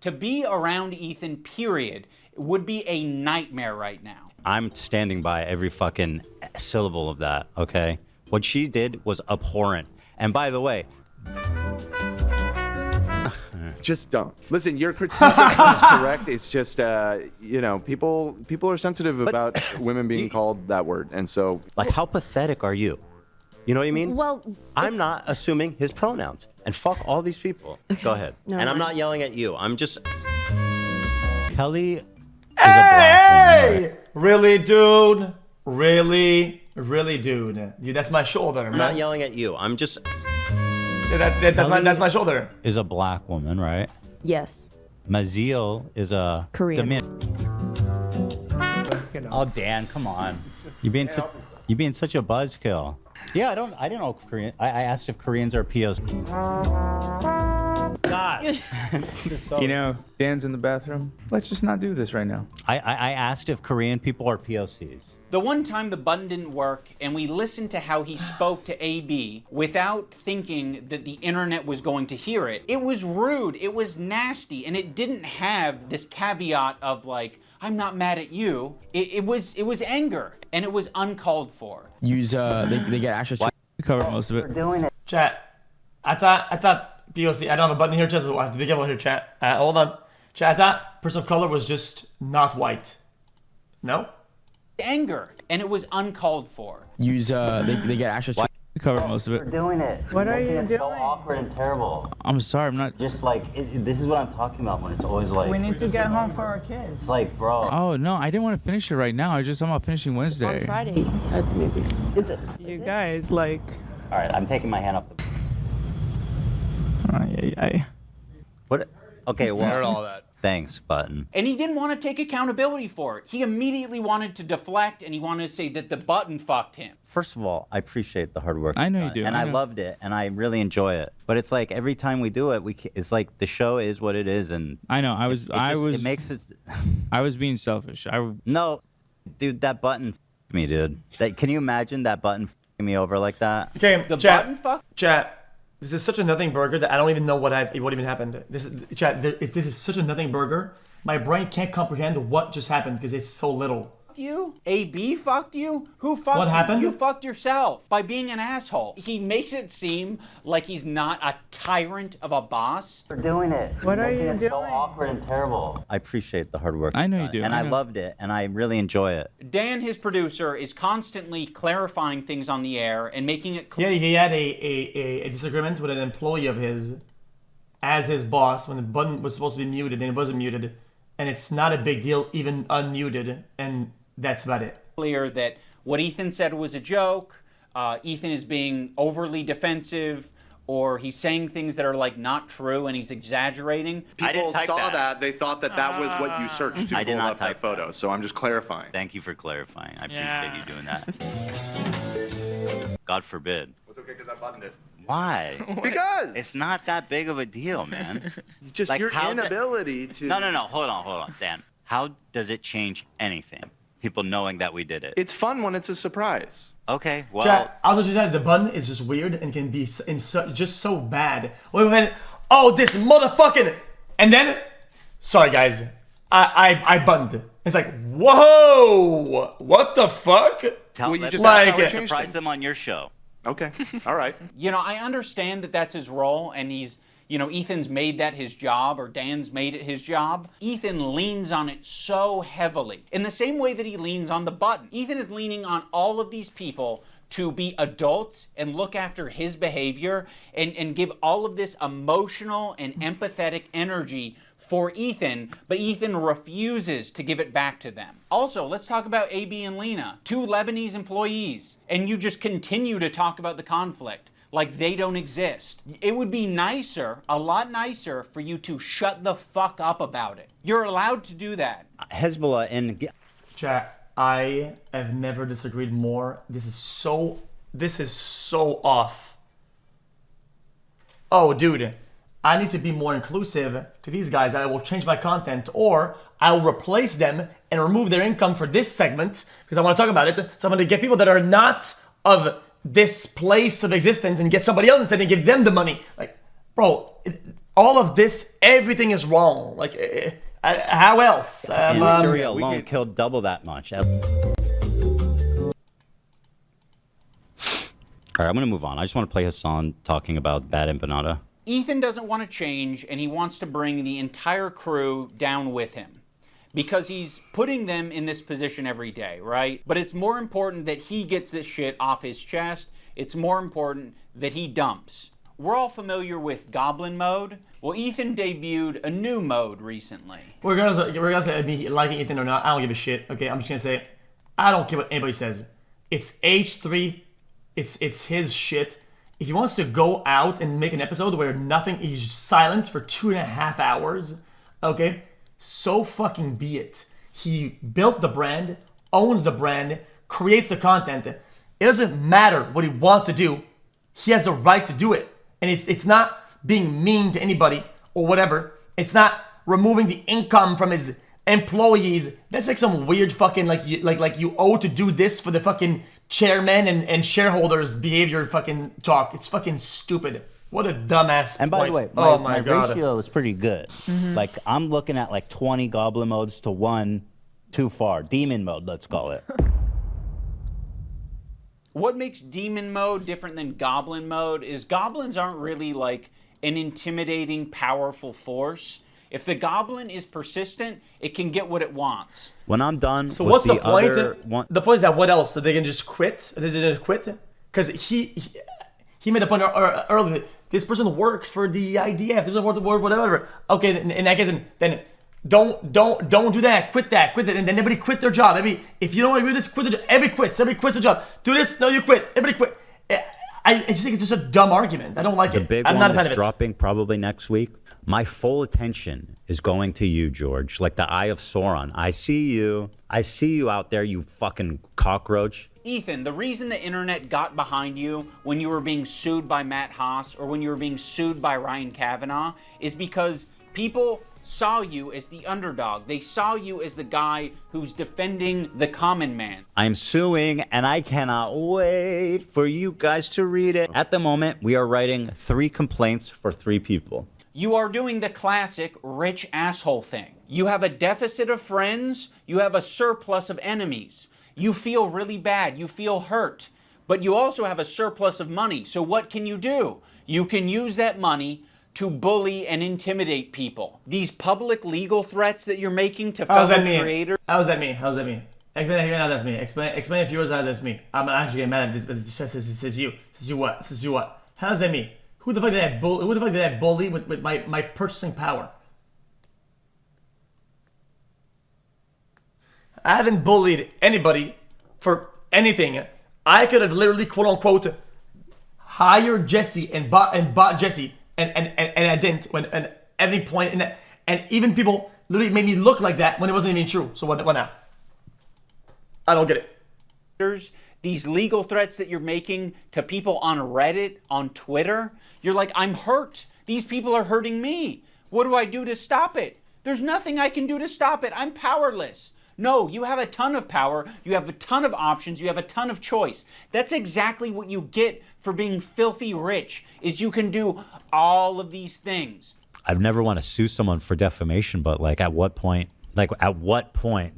To be around Ethan, period, would be a nightmare right now. I'm standing by every fucking syllable of that, okay? What she did was abhorrent. And by the way, just don't listen. Your critique is correct. It's just people are sensitive about women being called that word, and so like, how pathetic are you? You know what I mean? Well, I'm not assuming his pronouns, and fuck all these people. Go ahead. No, and I'm not yelling at you. I'm just. Kelly is Hey! Really, dude? Really, dude? Dude, that's my shoulder, man. I'm not yelling at you. I'm just. That's my shoulder. Is a black woman, right? Yes. Maziel is a Korean. Oh, Dan, come on. You're being such a buzzkill. Yeah, I didn't know Korean. I asked if Koreans are POC. God. Dan's in the bathroom. Let's just not do this right now. I asked if Korean people are POCs. The one time the button didn't work and we listened to how he spoke to AB without thinking that the internet was going to hear it, it was rude, it was nasty, and it didn't have this caveat of like, I'm not mad at you. It was anger, and it was uncalled for. Use they get access to cover most of it. Doing it. Chat. I thought POC. I don't have a button here, chat, so I have to be careful here, chat. Hold on. Chat, I thought person of color was just not white. No? anger, and it was uncalled for. Use they get access to cover most of We're it. doing it. What are Making you it doing? so awkward and terrible. I'm sorry, I'm not. Just like this is what I'm talking about when it's always like. We need to get home for our kids. It's like, bro. Oh no, I didn't want to finish it right now. I'm about finishing Wednesday. On Friday at the movies. Is it? You guys, like. All right, I'm taking my hand off the. What? Okay, well. Heard all that. Thanks, button. And he didn't want to take accountability for it. He immediately wanted to deflect, and he wanted to say that the button fucked him. First of all, I appreciate the hard work. I know you've you do, done, and I I know. loved it, and I really enjoy it. But it's like every time we do it, it's like the show is what it is, and I know. It makes it. I was being selfish. No, dude, that button f***ed me, dude. Can you imagine that button f***ing me over like that? Okay, The chat, button fuck? Chat. This is such a nothing burger that I don't even know what even happened. This is such a nothing burger. My brain can't comprehend what just happened because it's so little. You? AB fucked you? Who fucked What you? happened? You fucked yourself by being an asshole. He makes it seem like he's not a tyrant of a boss. We're doing it. What are Making you it doing? so awkward and terrible. I appreciate the hard work. I know you've you done, do, and I I know. loved it, and I really enjoy it. Dan, his producer, is constantly clarifying things on the air and making it clear. Yeah, he had a disagreement with an employee of his as his boss when the button was supposed to be muted and it wasn't muted. And it's not a big deal, even unmuted, and that's about it. Clear that what Ethan said was a joke. Ethan is being overly defensive, or he's saying things that are like not true, and he's exaggerating. People saw that. They thought that was what you searched to I did pull not up type that photo. So I'm just clarifying. Thank you for clarifying. I appreciate you doing that. God forbid. It's okay because I buttoned it. Why? Because it's not that big of a deal, man. Just Like, your how inability to. No. Hold on, Dan. How does it change anything? People knowing that we did it. It's fun when it's a surprise. Okay, well. Chat, I was just saying the button is just weird and can be just so bad. Wait a minute. Oh, this motherfucking. And then, sorry guys, I buttoned. It's like, whoa, what the fuck? Tell you just surprise them on your show. Okay, all right. You know, I understand that that's his role, and he's, you know, Ethan's made that his job, or Dan's made it his job. Ethan leans on it so heavily, in the same way that he leans on the button. Ethan is leaning on all of these people to be adults and look after his behavior and give all of this emotional and empathetic energy for Ethan, but Ethan refuses to give it back to them. Also, let's talk about AB and Lena, two Lebanese employees, and you just continue to talk about the conflict like they don't exist. It would be nicer, a lot nicer, for you to shut the fuck up about it. You're allowed to do that. Hezbollah and... Chat, I have never disagreed more. This is so off. Oh, dude. I need to be more inclusive to these guys. I will change my content, or I will replace them and remove their income for this segment because I want to talk about it. So I'm going to get people that are not of this place of existence and get somebody else instead and give them the money. Like, bro, all of this, everything is wrong. Like, how else? Syria alone killed double that much. All right, I'm going to move on. I just want to play Hassan talking about bad empanada. Ethan doesn't want to change, and he wants to bring the entire crew down with him because he's putting them in this position every day, right? But it's more important that he gets this shit off his chest. It's more important that he dumps. We're all familiar with Goblin Mode. Well, Ethan debuted a new mode recently. Regardless of me liking Ethan or not, I don't give a shit. Okay, I'm just going to say, I don't care what anybody says. It's H3. It's his shit. If he wants to go out and make an episode where he's silent for 2.5 hours, okay, so fucking be it. He built the brand, owns the brand, creates the content. It doesn't matter what he wants to do. He has the right to do it. And it's not being mean to anybody or whatever. It's not removing the income from his employees. That's like some weird fucking, like you owe to do this for the fucking chairman and shareholders behavior fucking talk. It's fucking stupid. What a dumbass And by the way, my God. ratio is pretty good. Like, I'm looking at like 20 goblin modes to 1 too far. Demon mode, let's call it. What makes demon mode different than goblin mode is goblins aren't really like an intimidating, powerful force. If the goblin is persistent, it can get what it wants. When I'm done, So with what's the point? other one, The point is that what else? That they can just quit? They just quit? Because he made the point earlier. This person worked for the IDF. This person worked for whatever. Okay, in that case, then don't do that. Quit that. And then everybody quit their job. If you don't agree with this, quit the job. Everybody quits. Everybody quits the job. Do this. No, you quit. Everybody quit. I just think it's just a dumb argument. I don't like the it. big I'm one not a fan that's of it. dropping probably next week. My full attention is going to you, George, like the Eye of Sauron. I see you. I see you out there, you fucking cockroach. Ethan, the reason the internet got behind you when you were being sued by Matt Haas or when you were being sued by Ryan Kavanaugh is because people saw you as the underdog. They saw you as the guy who's defending the common man. I'm suing, and I cannot wait for you guys to read it. At the moment, we are writing 3 complaints for 3 people. You are doing the classic rich asshole thing. You have a deficit of friends, you have a surplus of enemies. You feel really bad, you feel hurt, but you also have a surplus of money. So what can you do? You can use that money to bully and intimidate people. These public legal threats that you're making to fellow creators. How does that mean? Explain how that's me. Explain if yours how that's me. I'm actually getting mad at this, but it says you. Says you what? How does that mean? Who the fuck did I bully with my purchasing power? I haven't bullied anybody for anything. I could have literally quote unquote hired Jesse and bought Jesse and I didn't when at any point and even people literally made me look like that when it wasn't even true. So what now? I don't get it. These legal threats that you're making to people on Reddit, on Twitter, you're like, I'm hurt. These people are hurting me. What do I do to stop it? There's nothing I can do to stop it. I'm powerless. No, you have a ton of power. You have a ton of options. You have a ton of choice. That's exactly what you get for being filthy rich, is you can do all of these things. I've never want to sue someone for defamation, but at what point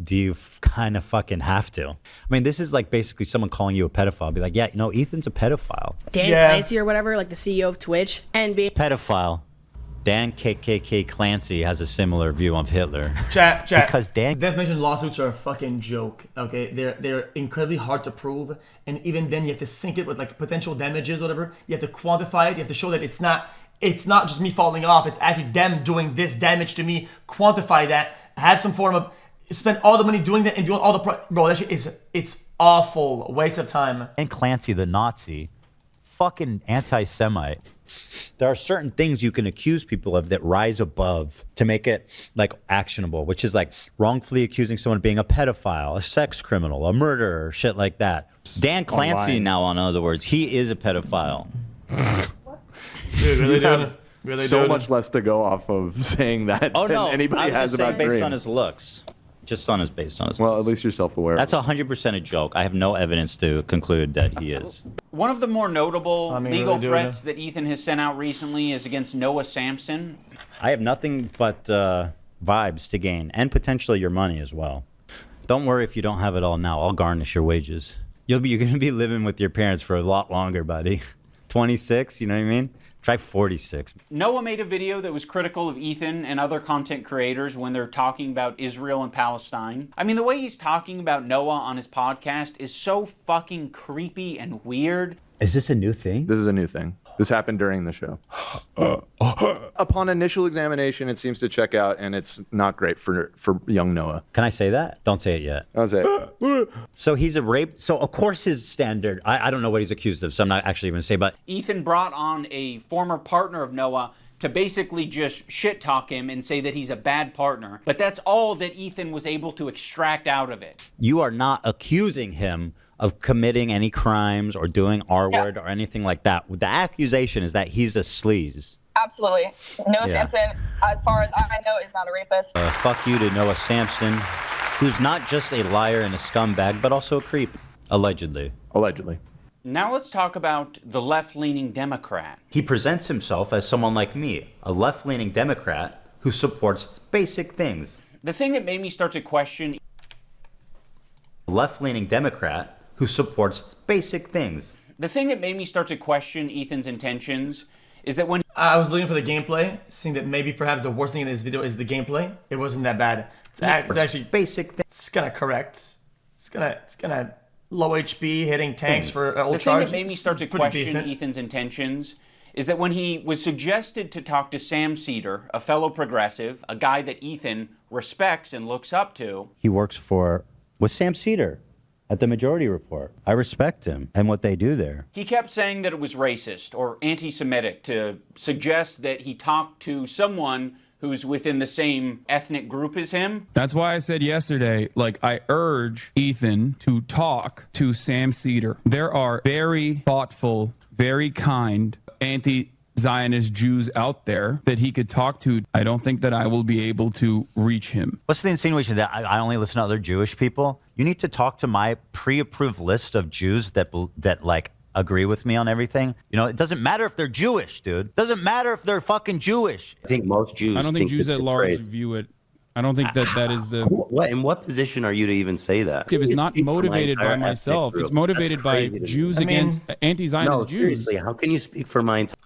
do you kind of fucking have to? I mean, this is like basically someone calling you a pedophile. Be like, yeah, Ethan's a pedophile. Dan Clancy or whatever, like the CEO of Twitch, and being pedophile. Dan KKK Clancy has a similar view of Hitler. Chat. Because Dan defamation lawsuits are a fucking joke. Okay, they're incredibly hard to prove, and even then you have to sync it with like potential damages, whatever. You have to quantify it. You have to show that it's not just me falling off. It's actually them doing this damage to me. Quantify that. Have some form of spend all the money doing that and doing all the bro. That shit it's awful. Waste of time. Dan Clancy, the Nazi, fucking anti-Semite. There are certain things you can accuse people of that rise above to make it like actionable, which is like wrongfully accusing someone of being a pedophile, a sex criminal, a murderer, shit like that. Dan Clancy now, in other words, he is a pedophile. Dude, really, so much less to go off of saying that than anybody has about based Dream. on his looks. Just based on his Well, at least you're self-aware. That's 100% a joke. I have no evidence to conclude that he is. One of the more notable legal really threats that Ethan has sent out recently is against Noah Samson. I have nothing but vibes to gain, and potentially your money as well. Don't worry if you don't have it all now. I'll garnish your wages. You're going to be living with your parents for a lot longer, buddy. 26, you know what I mean? Try 46. Noah made a video that was critical of Ethan and other content creators when they're talking about Israel and Palestine. I mean, the way he's talking about Noah on his podcast is so fucking creepy and weird. Is this a new thing? This is a new thing. This happened during the show. Upon initial examination, it seems to check out, and it's not great for young Noah. Can I say that? Don't say it yet. I'll say it. So he's a rape. So of course his standard. I don't know what he's accused of, so I'm not actually going to say. But Ethan brought on a former partner of Noah to basically just shit talk him and say that he's a bad partner. But that's all that Ethan was able to extract out of it. You are not accusing him of committing any crimes or doing R-word or anything like that. The accusation is that he's a sleaze. Absolutely. Noah Samson, as far as I know, is not a rapist. Fuck you to Noah Samson, who's not just a liar and a scumbag, but also a creep. Allegedly. Now let's talk about the left-leaning Democrat. He presents himself as someone like me, a left-leaning Democrat who supports basic things. The thing that made me start to question... Left-leaning Democrat who supports basic things. The thing that made me start to question Ethan's intentions is that when I was looking for the gameplay, seeing that maybe perhaps the worst thing in this video is the gameplay. It wasn't that bad. It's actually basic thing. It's kind of correct. It's kind of low HP, hitting tanks for old the thing charge. that made me start to Pretty question decent. Ethan's intentions is that when he was suggested to talk to Sam Cedar, a fellow progressive, a guy that Ethan respects and looks up to. He works with Sam Cedar at the Majority Report. I respect him and what they do there. He kept saying that it was racist or anti-Semitic to suggest that he talked to someone who's within the same ethnic group as him. That's why I said yesterday, like, I urge Ethan to talk to Sam Cedar. There are very thoughtful, very kind anti-Zionist Jews out there that he could talk to. I don't think that I will be able to reach him. What's the insinuation that I only listen to other Jewish people? You need to talk to my pre-approved list of Jews that like agree with me on everything. You know, it doesn't matter if they're Jewish, dude. It doesn't matter if they're fucking Jewish. I think most Jews. I don't think Jews at large view it. I don't think that is the. In what position are you to even say that? It's not motivated by myself. It's motivated by Jews against anti-Zionist Jews. Seriously, how can you speak for my entire...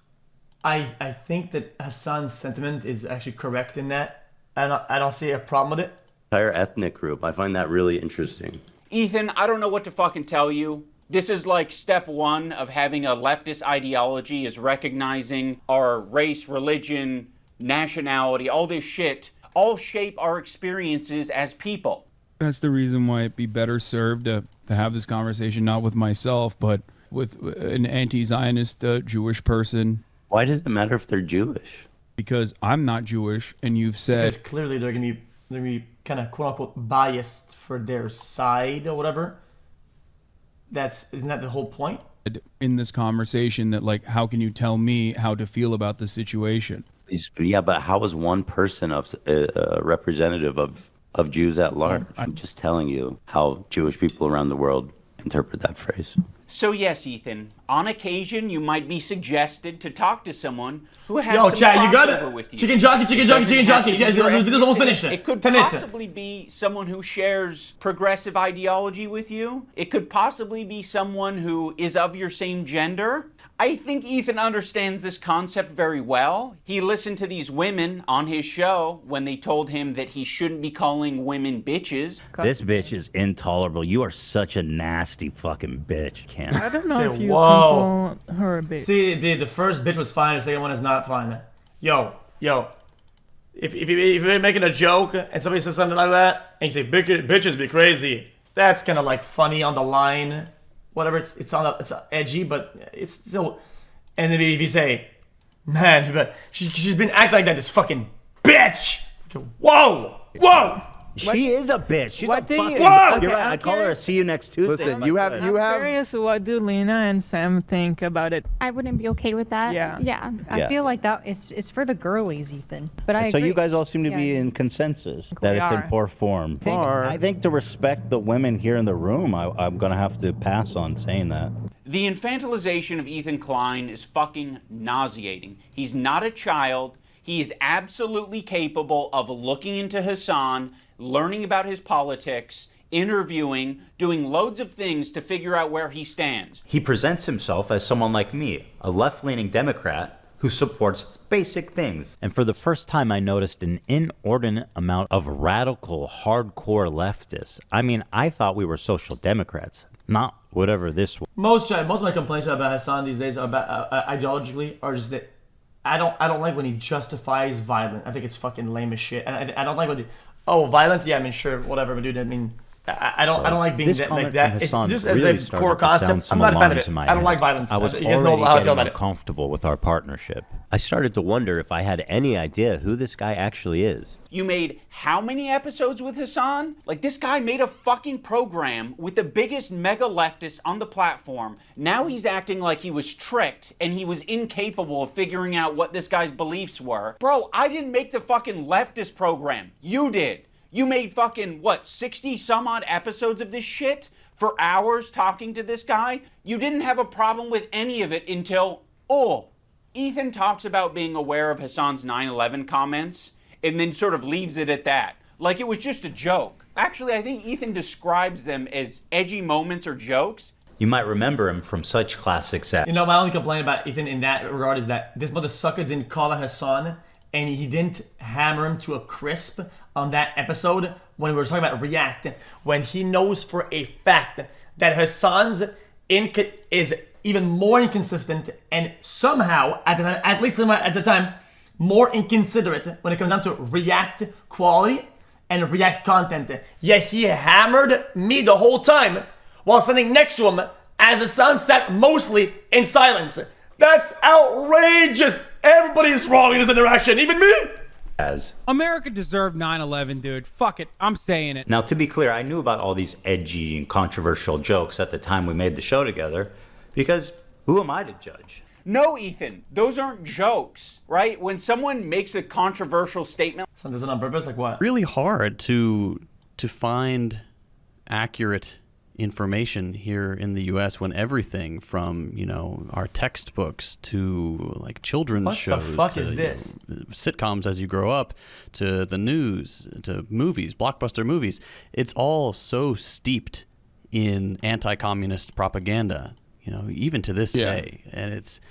I think that Hassan's sentiment is actually correct in that. I don't see a problem with it. entire ethnic group? I find that really interesting. Ethan, I don't know what to fucking tell you. This is like step one of having a leftist ideology, is recognizing our race, religion, nationality, all this shit, all shape our experiences as people. That's the reason why it'd be better served to have this conversation not with myself, but with an anti-Zionist Jewish person. Why does it matter if they're Jewish? Because I'm not Jewish, and you've said... Because clearly they're gonna be kind of quote-unquote biased for their side or whatever. Isn't that the whole point? In this conversation that, like, how can you tell me how to feel about the situation? Yeah, but how is one person a representative of Jews at large? I'm just telling you how Jewish people around the world interpret that phrase. So yes, Ethan, on occasion you might be suggested to talk to someone who has Yo, some chat, you got crossover it? with you. Chicken jockey. You guys, this is almost finished. It could 10 minutes. possibly be someone who shares progressive ideology with you. It could possibly be someone who is of your same gender. I think Ethan understands this concept very well. He listened to these women on his show when they told him that he shouldn't be calling women bitches. This bitch is intolerable. You are such a nasty fucking bitch, Ken. I don't know if you Whoa. can call her a bitch. See, the first bit was fine, the second one is not fine. Yo. If you're making a joke and somebody says something like that, and you say, bitches be crazy, that's kind of like funny on the line. Whatever, it's edgy, but it's still... And then if you say, man, but she's been acting like that, this fucking bitch! Whoa! She is a bitch. She's What a do you- fucking... Okay, You're right. I'm I call her a curious. see you next Tuesday. Listen, you have... I'm curious, what do Lena and Sam think about it? I wouldn't be okay with that. Yeah. Yeah. Yeah. I feel like that it's for the girlies, Ethan. But I So agree. you guys all seem to be in consensus that We it's in are. poor form. I think to respect the women here in the room, I'm going to have to pass on saying that. The infantilization of Ethan Klein is fucking nauseating. He's not a child. He is absolutely capable of looking into Hassan, learning about his politics, interviewing, doing loads of things to figure out where he stands. He presents himself as someone like me, a left-leaning Democrat who supports basic things. And for the first time, I noticed an inordinate amount of radical, hardcore leftists. I mean, I thought we were social democrats, not whatever this was. Most of my complaints about Hassan these days about ideologically are just that I don't like when he justifies violence. I think it's fucking lame as shit. And I don't like when violence. Yeah, I mean, sure, whatever, but dude, I mean, I don't like being This that, comment like that. from It's Hassan just really as a started core to sound concept. some I'm not a fan of alarms it. in my I don't head. like violence. I was You guys know already how I feel getting about it. uncomfortable with our partnership. I started to wonder if I had any idea who this guy actually is. You made how many episodes with Hassan? Like, this guy made a fucking program with the biggest mega leftist on the platform. Now he's acting like he was tricked and he was incapable of figuring out what this guy's beliefs were. Bro, I didn't make the fucking leftist program. You did. You made fucking, 60 some odd episodes of this shit for hours talking to this guy? You didn't have a problem with any of it until, Ethan talks about being aware of Hassan's 9/11 comments and then sort of leaves it at that. Like it was just a joke. Actually, I think Ethan describes them as edgy moments or jokes. You might remember him from such classics as... You know, my only complaint about Ethan in that regard is that this mother sucker didn't call out Hassan, and he didn't hammer him to a crisp on that episode when we were talking about React, when he knows for a fact that Hassan's is even more inconsistent and somehow, at least at the time, more inconsiderate when it comes down to React quality and React content. Yet he hammered me the whole time while standing next to him as Hassan sat mostly in silence. That's outrageous! Everybody's wrong in this interaction, even me! As America deserved 9/11, dude. Fuck it, I'm saying it. Now, to be clear, I knew about all these edgy and controversial jokes at the time we made the show together, because who am I to judge? No, Ethan, those aren't jokes, right? When someone makes a controversial statement... Someone does it on purpose? Like what? Really hard to find accurate information here in the U.S. when everything from, you know, our textbooks to like children's shows What the fuck to is this? sitcoms as you grow up to the news to movies, blockbuster movies, it's all so steeped in anti-communist propaganda, you know, even to this day. And it's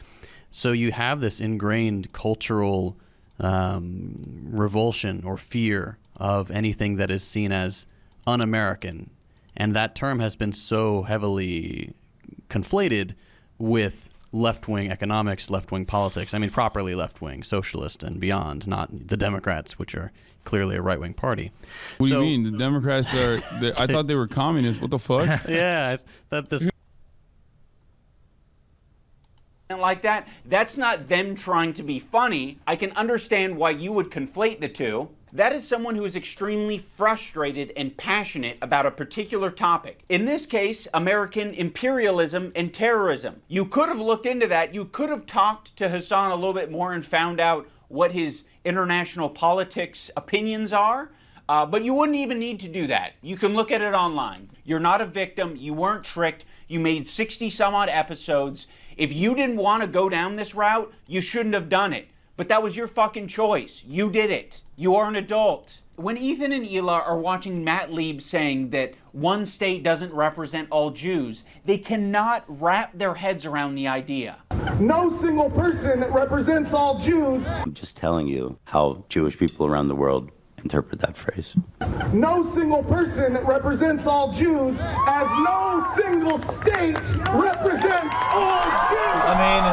so you have this ingrained cultural revulsion or fear of anything that is seen as un-American. And that term has been so heavily conflated with left-wing economics, left-wing politics. I mean, properly left-wing, socialist and beyond, not the Democrats, which are clearly a right-wing party. What do you mean? The Democrats are... I thought they were communists. What the fuck? Yeah, that this... like that, that's not them trying to be funny. I can understand why you would conflate the two. That is someone who is extremely frustrated and passionate about a particular topic. In this case, American imperialism and terrorism. You could have looked into that. You could have talked to Hassan a little bit more and found out what his international politics opinions are. But you wouldn't even need to do that. You can look at it online. You're not a victim. You weren't tricked. You made 60 some odd episodes. If you didn't want to go down this route, you shouldn't have done it. But that was your fucking choice. You did it. You are an adult. When Ethan and Hila are watching Matt Lieb saying that one state doesn't represent all Jews, they cannot wrap their heads around the idea. No single person represents all Jews. I'm just telling you how Jewish people around the world interpret that phrase. No single person represents all Jews, as no single state represents all Jews. I mean,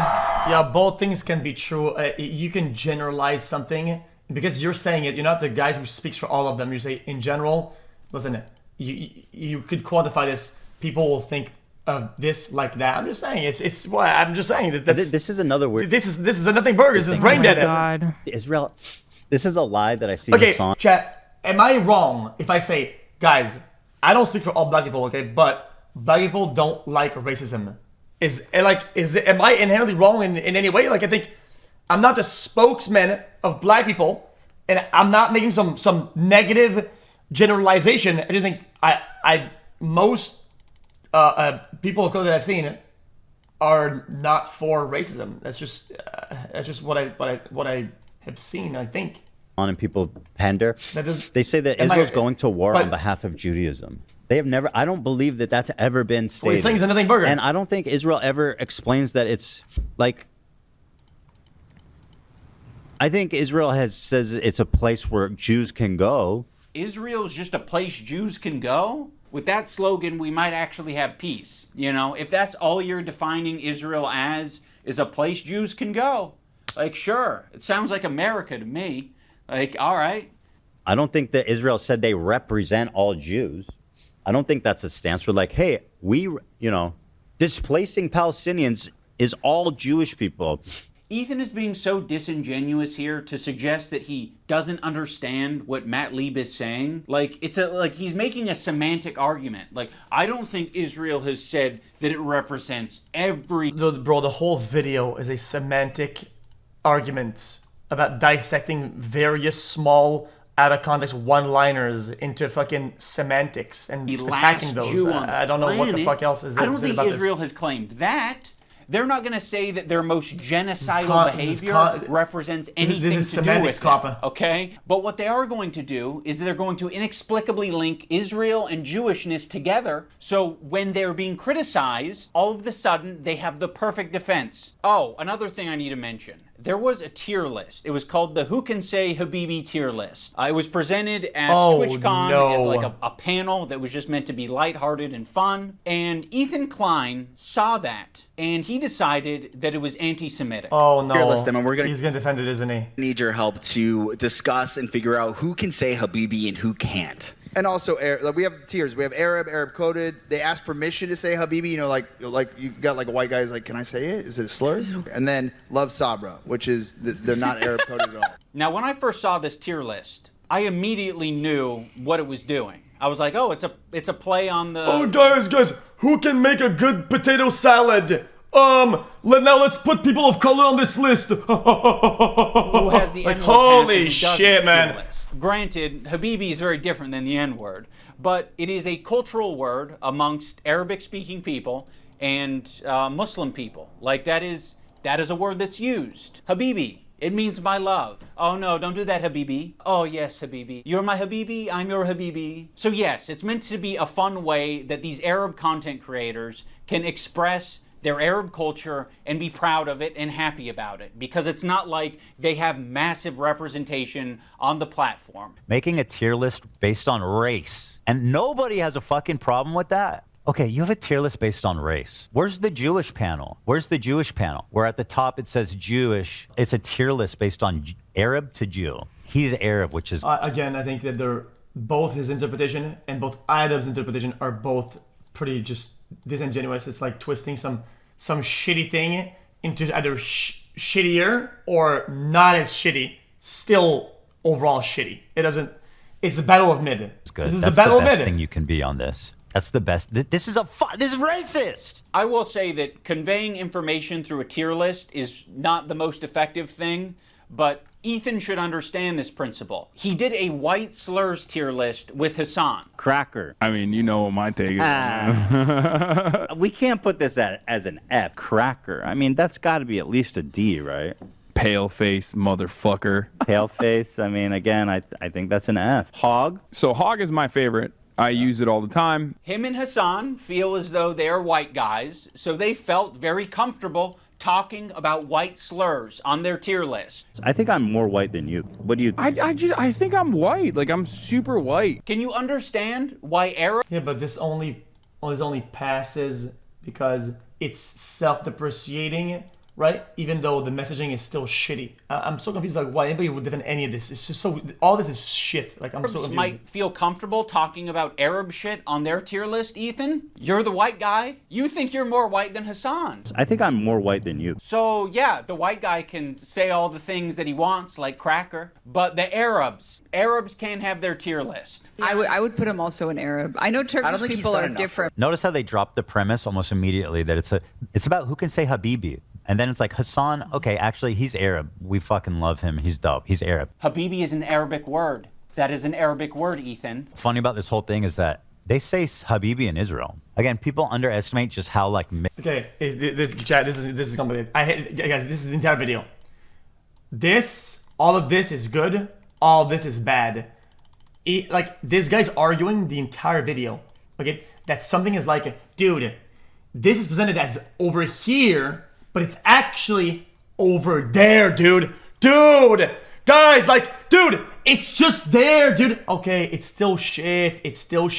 yeah, both things can be true. You can generalize something because you're saying it. You're not the guy who speaks for all of them. You say in general. Listen, you could quantify this. People will think of this like that. I'm just saying it's why I'm just saying that this is another weird. This is a nothing burgers. This is brain dead. God. Israel. This is a lie that I see. Okay, in song. chat. Am I wrong if I say, guys, I don't speak for all black people, okay, but black people don't like racism? Am I inherently wrong in any way? Like, I think I'm not the spokesman of black people, and I'm not making some negative generalization. I just think most people of color that I've seen are not for racism. That's just what I have seen, I think. And people pander. They say that Am I- Israel's going to war but- on behalf of Judaism. They have never. I don't believe that that's ever been stated. What he's saying is a nothing burger. And I don't think Israel ever explains that it's like. I think Israel says it's a place where Jews can go. Israel's just a place Jews can go? With that slogan, we might actually have peace. You know, if that's all you're defining Israel as, is a place Jews can go. Like, sure, it sounds like America to me. Like, all right. I don't think that Israel said they represent all Jews. I don't think that's a stance. We're like, hey, displacing Palestinians is all Jewish people. Ethan is being so disingenuous here to suggest that he doesn't understand what Matt Lieb is saying. Like, he's making a semantic argument. Like, I don't think Israel has said that it represents every... Bro, the whole video is a semantic argument about dissecting various small, out-of-context one-liners into fucking semantics and the attacking last those. Jew on I don't know what the planet. fuck else is there I don't to say think about Israel this. has claimed that. They're not going to say that their most genocidal behavior represents anything this is to do semantics, with Coppa. it, okay? But what they are going to do is they're going to inexplicably link Israel and Jewishness together, so when they're being criticized, all of a sudden they have the perfect defense. Oh, another thing I need to mention. There was a tier list. It was called the Who Can Say Habibi tier list. It was presented at TwitchCon as like a panel that was just meant to be lighthearted and fun. And Ethan Klein saw that, and he decided that it was anti-Semitic. Oh no, he's gonna defend it, isn't he? Need your help to discuss and figure out who can say Habibi and who can't. And also, we have tiers. We have Arab coded. They ask permission to say Habibi. You know, like you got like a white guy's like, can I say it? Is it a slur? And then Love Sabra, which is they're not Arab coded at all. Now, when I first saw this tier list, I immediately knew what it was doing. I was like, oh, it's a play on the. Oh, guys, who can make a good potato salad? Let's put people of color on this list. Who has the like, N-word holy passing and shit, doesn't man. list. Granted, Habibi is very different than the N-word, but it is a cultural word amongst Arabic-speaking people and Muslim people. Like that is a word that's used. Habibi. It means my love. Oh no, don't do that, Habibi. Oh yes, Habibi. You're my Habibi, I'm your Habibi. So yes, it's meant to be a fun way that these Arab content creators can express their Arab culture and be proud of it and happy about it, because it's not like they have massive representation on the platform. Making a tier list based on race, and nobody has a fucking problem with that. Okay, you have a tier list based on race. Where's the Jewish panel? Where's the Jewish panel? Where at the top it says Jewish. It's a tier list based on Arab to Jew. He's Arab, which is... Again, I think that they're both his interpretation and both iDubbbz' interpretation are both pretty just disingenuous. It's like twisting some shitty thing into either shittier or not as shitty. Still overall shitty. It's the battle of mid. It's good. This is That's the battle the best of mid. thing you can be on this. That's the best. This is racist. I will say that conveying information through a tier list is not the most effective thing, but Ethan should understand this principle. He did a white slurs tier list with Hassan. Cracker. I mean, you know what my take is. We can't put this as an F. Cracker. I mean, that's got to be at least a D, right? Pale face motherfucker. Pale face. I mean, again, I think that's an F. Hog. So hog is my favorite. I use it all the time. Him and Hassan feel as though they are white guys, so they felt very comfortable talking about white slurs on their tier list. I think I'm more white than you. What do you think? I think I'm white. Like, I'm super white. Can you understand why Arab? Yeah, but this only passes because it's self-depreciating, right? Even though the messaging is still shitty. I'm so confused, like, why anybody would defend any of this. It's just so, all this is shit. Like, I'm so confused. Might feel comfortable talking about Arab shit on their tier list, Ethan. You're the white guy. You think you're more white than Hassan. I think I'm more white than you. So, yeah, the white guy can say all the things that he wants, like cracker. But the Arabs can't have their tier list. I would put him also in Arab. I know Turkish people are different. Notice how they dropped the premise almost immediately that it's about who can say Habibi. And then it's like, Hassan, okay, actually, he's Arab. We fucking love him. He's dope. He's Arab. Habibi is an Arabic word. That is an Arabic word, Ethan. Funny about this whole thing is that they say Habibi in Israel. Again, people underestimate just how, like... Okay, this is complicated. Guys, this is the entire video. All of this is good. All of this is bad. Like, this guy's arguing the entire video. Okay, that something is like, dude, this is presented as over here, but it's actually over there, dude. Guys, like, dude, it's just there, dude. Okay, it's still shit. It's still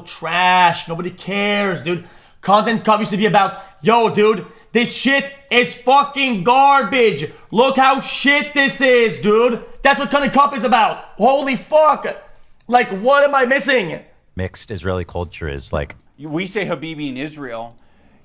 trash. Nobody cares, dude. Content Cup used to be about, yo, dude, this shit is fucking garbage. Look how shit this is, dude. That's what Content Cup is about. Holy fuck. Like, what am I missing? Mixed Israeli culture is like... We say Habibi in Israel.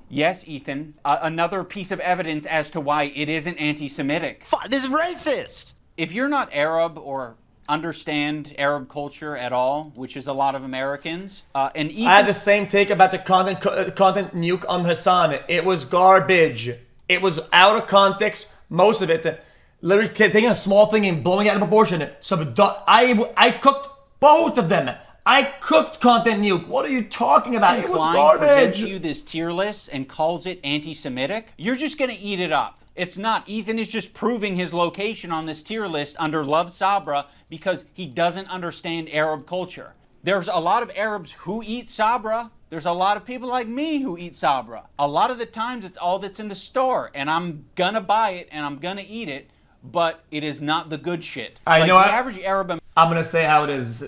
Yes, Ethan. Another piece of evidence as to why it isn't anti-Semitic. This is racist! If you're not Arab or understand Arab culture at all, which is a lot of Americans, and Ethan... I had the same take about the content nuke on Hassan. It was garbage. It was out of context, most of it. Literally taking a small thing and blowing it out of proportion. So I cooked both of them. I cooked content nuke. What are you talking about? It was Klein presents garbage. you this tier list and calls it anti-Semitic, you're just gonna eat it up. It's not. Ethan is just proving his location on this tier list under Love Sabra because he doesn't understand Arab culture. There's a lot of Arabs who eat Sabra. There's a lot of people like me who eat Sabra. A lot of the times it's all that's in the store, and I'm gonna buy it and I'm gonna eat it, but it is not the good shit. I like know the average Arab. I'm gonna say how it is.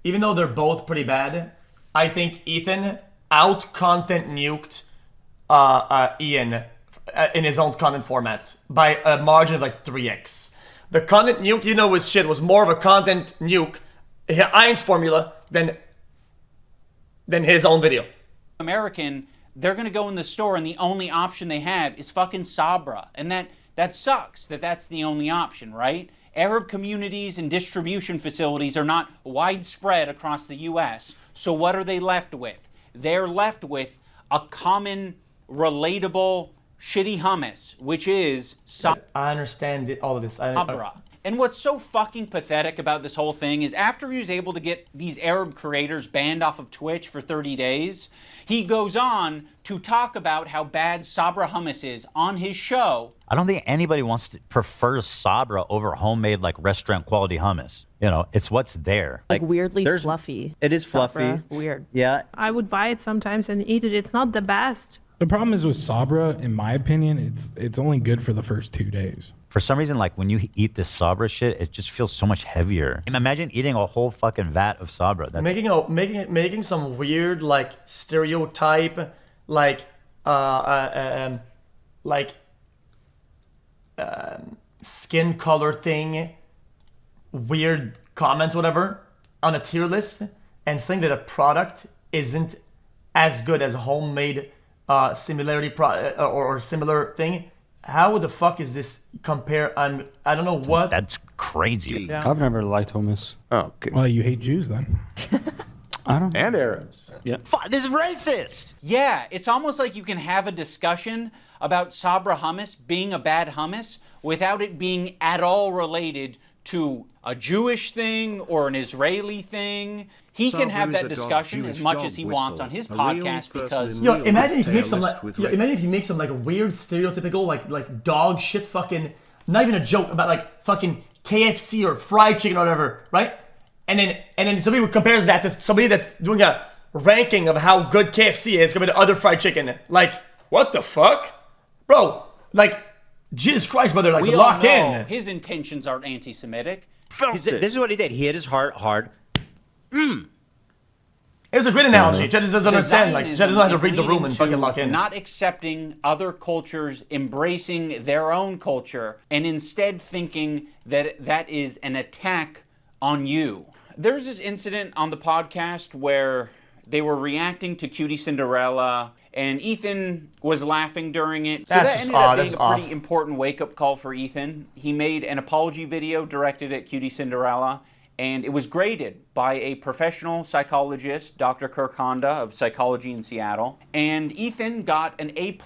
Even though they're both pretty bad, I think Ethan out content nuked Ian in his own content format by a margin of like 3x. The content nuke, his shit was more of a content nuke, Ian's formula, than his own video. American, they're gonna go in the store and the only option they have is fucking Sabra, and that sucks that that's the only option, right? Arab communities and distribution facilities are not widespread across the U.S., so what are they left with? They're left with a common, relatable, shitty hummus, which is I understand all of this. Sabra. And what's so fucking pathetic about this whole thing is after he was able to get these Arab creators banned off of Twitch for 30 days, he goes on to talk about how bad Sabra hummus is on his show. I don't think anybody prefers Sabra over homemade like restaurant quality hummus. It's what's there. Like weirdly fluffy. It is Sabra. fluffy. Weird. Yeah. I would buy it sometimes and eat it. It's not the best. The problem is with Sabra, in my opinion, it's only good for the first 2 days. For some reason, like when you eat this Sabra shit, it just feels so much heavier. Imagine eating a whole fucking vat of Sabra. That's Making some weird like stereotype skin color thing, weird comments, whatever, on a tier list, and saying that a product isn't as good as a homemade similarity or similar thing. How the fuck is this compare? I don't know what. That's crazy. Yeah. I've never liked hummus. Oh, okay. Well, you hate Jews then. I don't. And Arabs. Yeah. This is racist. Yeah, it's almost like you can have a discussion about Sabra hummus being a bad hummus without it being at all related to a Jewish thing or an Israeli thing. He can have that discussion as much as he wants on his podcast because imagine if he makes some like weird stereotypical like dog shit fucking, not even a joke, about like fucking KFC or fried chicken or whatever, right? And then somebody compares that to somebody that's doing a ranking of how good KFC is compared to other fried chicken. Like, what the fuck? Bro, like, Jesus Christ, brother, like, we lock all know in. His intentions aren't anti-Semitic. This is what he did. He hit his heart hard. It was a great analogy. Judge doesn't understand. Like, Judge doesn't have to read the room and fucking lock in. Not accepting other cultures, embracing their own culture, and instead thinking that that is an attack on you. There's this incident on the podcast where they were reacting to Cutie Cinderella, and Ethan was laughing during it. So that ended up being a pretty important wake-up call for Ethan. He made an apology video directed at Cutie Cinderella, and it was graded by a professional psychologist, Dr. Kirk Honda of Psychology in Seattle, and Ethan got an A+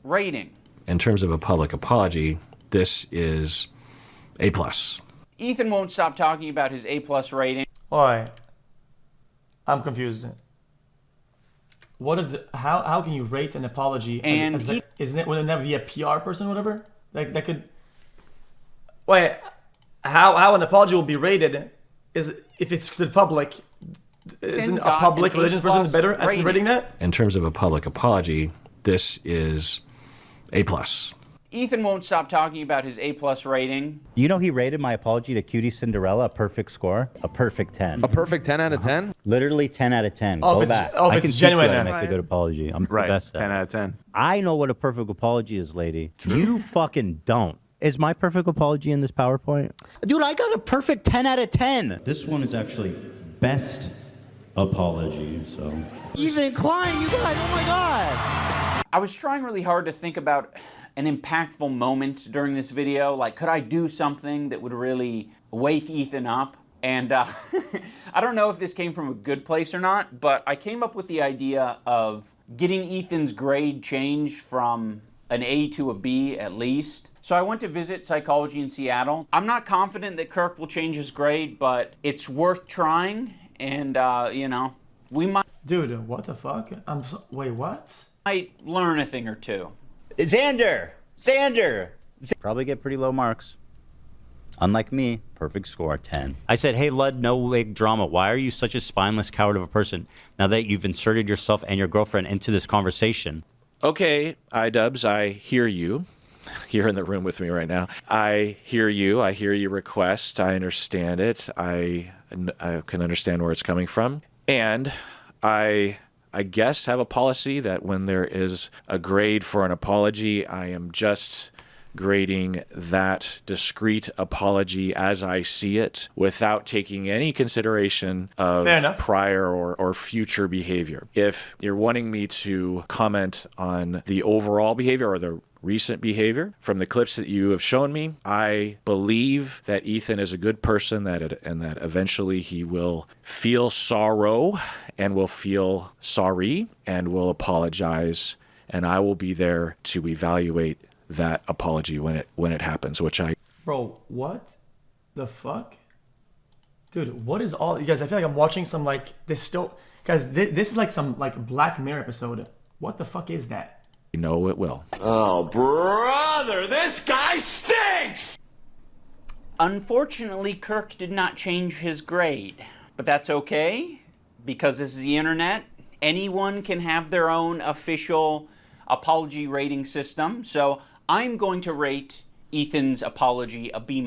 rating. In terms of a public apology, this is A+. Ethan won't stop talking about his A+ rating. Alright. I'm confused. How can you rate an apology? Wouldn't that be a PR person or whatever? Like that could. Wait, how an apology will be rated is if it's to the public. Isn't a public religious person better at rating that? In terms of a public apology, this is A+. Ethan won't stop talking about his A+ rating. He rated my apology to Cutie Cinderella a perfect score, a perfect 10. A perfect 10 out of 10? Literally 10 out of 10. Oh, Go back. If it's genuine, I make a good apology. I'm the best at 10 out of 10. I know what a perfect apology is, lady. You fucking don't. Is my perfect apology in this PowerPoint? Dude, I got a perfect 10 out of 10. This one is actually best apology, so. Ethan Klein, you guys, oh my God. I was trying really hard to think about an impactful moment during this video. Like, could I do something that would really wake Ethan up? And I don't know if this came from a good place or not, but I came up with the idea of getting Ethan's grade changed from an A to a B at least. So I went to visit Psychology in Seattle. I'm not confident that Kirk will change his grade, but it's worth trying. and you know, we might. Dude, what the fuck? Wait, what? Might learn a thing or two. Xander! Probably get pretty low marks. Unlike me, perfect score, 10. I said, hey, Lud, no wig drama. Why are you such a spineless coward of a person now that you've inserted yourself and your girlfriend into this conversation? Okay, iDubbbz, I hear you. You're in the room with me right now. I hear you. I hear your request. I understand it. I can understand where it's coming from. And I guess have a policy that when there is a grade for an apology, I am just grading that discrete apology as I see it without taking any consideration of prior or future behavior. If you're wanting me to comment on the overall behavior or the recent behavior from the clips that you have shown me, I believe that Ethan is a good person and that eventually he will feel sorrow and will feel sorry and will apologize, and I will be there to evaluate that apology when it happens, which I... Bro, what the fuck? Dude, what is all... You guys, I feel like I'm watching some, like, this still... Guys, this is like some, like, Black Mirror episode. What the fuck is that? know it will. Oh, brother, this guy stinks! Unfortunately, Kirk did not change his grade, but that's okay because this is the internet. Anyone can have their own official apology rating system, so I'm going to rate Ethan's apology a B-.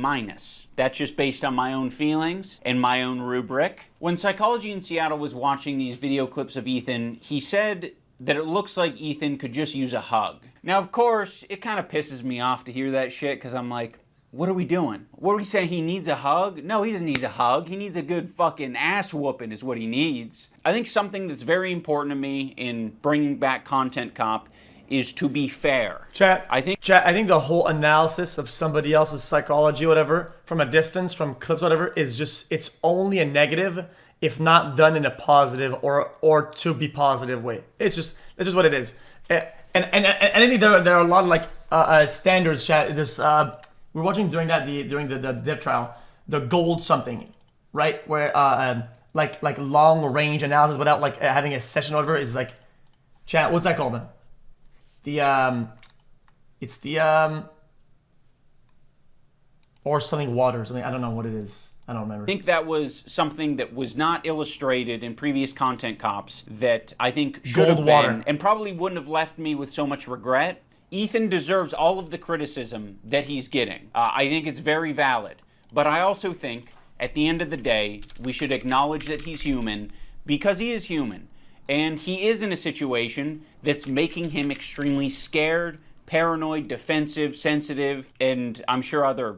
That's just based on my own feelings and my own rubric. When Psychology in Seattle was watching these video clips of Ethan, he said that it looks like Ethan could just use a hug. Now, of course, it kind of pisses me off to hear that shit because I'm like, what are we doing? What are we saying? He needs a hug? No, he doesn't need a hug. He needs a good fucking ass whooping is what he needs. I think something that's very important to me in bringing back Content Cop is to be fair. Chat, I think the whole analysis of somebody else's psychology, whatever, from a distance, from clips, whatever, is just, it's only a negative if not done in a positive or to be positive way. It's just what it is. And I think there are a lot of like standards. Chat. This we're watching during the dip trial, the gold something, right? Where like long range analysis without like having a session or whatever is like, chat. What's that called then? It's the or something water, something, I don't know what it is. I don't remember. I think that was something that was not illustrated in previous Content Cops that I think should have been, and probably wouldn't have left me with so much regret. Ethan deserves all of the criticism that he's getting. I think it's very valid. But I also think, at the end of the day, we should acknowledge that he's human, because he is human. And he is in a situation that's making him extremely scared, paranoid, defensive, sensitive, and I'm sure other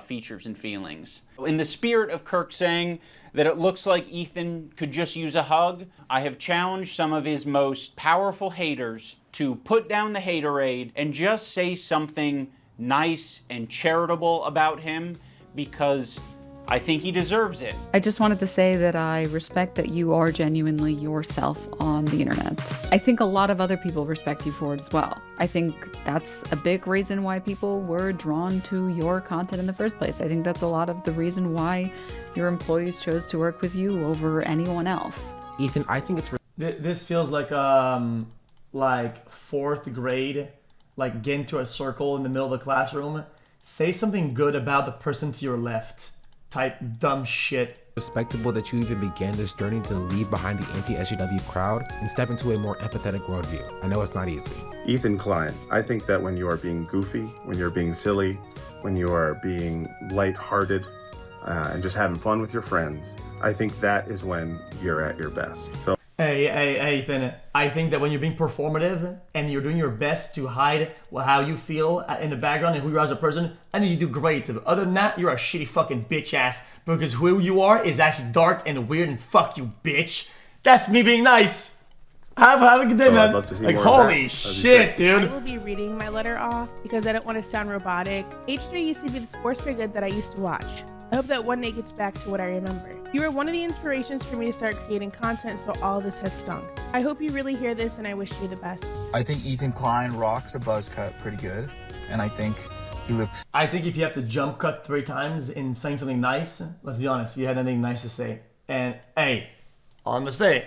features and feelings. In the spirit of Kirk saying that it looks like Ethan could just use a hug, I have challenged some of his most powerful haters to put down the haterade and just say something nice and charitable about him, because I think he deserves it. I just wanted to say that I respect that you are genuinely yourself on the internet. I think a lot of other people respect you for it as well. I think that's a big reason why people were drawn to your content in the first place. I think that's a lot of the reason why your employees chose to work with you over anyone else. Ethan, I think it's... This feels like fourth grade, like get into a circle in the middle of the classroom, say something good about the person to your left. Type dumb shit. Respectable that you even began this journey to leave behind the anti-SJW crowd and step into a more empathetic worldview. I know it's not easy. Ethan Klein, I think that when you are being goofy, when you're being silly, when you are being lighthearted, and just having fun with your friends, I think that is when you're at your best. So. Hey, Ethan, I think that when you're being performative and you're doing your best to hide how you feel in the background and who you are as a person, I think you do great. Other than that, you're a shitty fucking bitch ass, because who you are is actually dark and weird, and fuck you, bitch. That's me being nice. Have a good day, man. I'd love to see like, more holy shit, dude. I will be reading my letter off because I don't want to sound robotic. H3 used to be the sports figure that I used to watch. I hope that one day gets back to what I remember. You were one of the inspirations for me to start creating content, so all this has stunk. I hope you really hear this, and I wish you the best. I think Ethan Klein rocks a buzz cut pretty good, and I think he looks... I think if you have to jump cut 3 times in saying something nice, let's be honest, you had nothing nice to say. And hey, all I'm gonna say,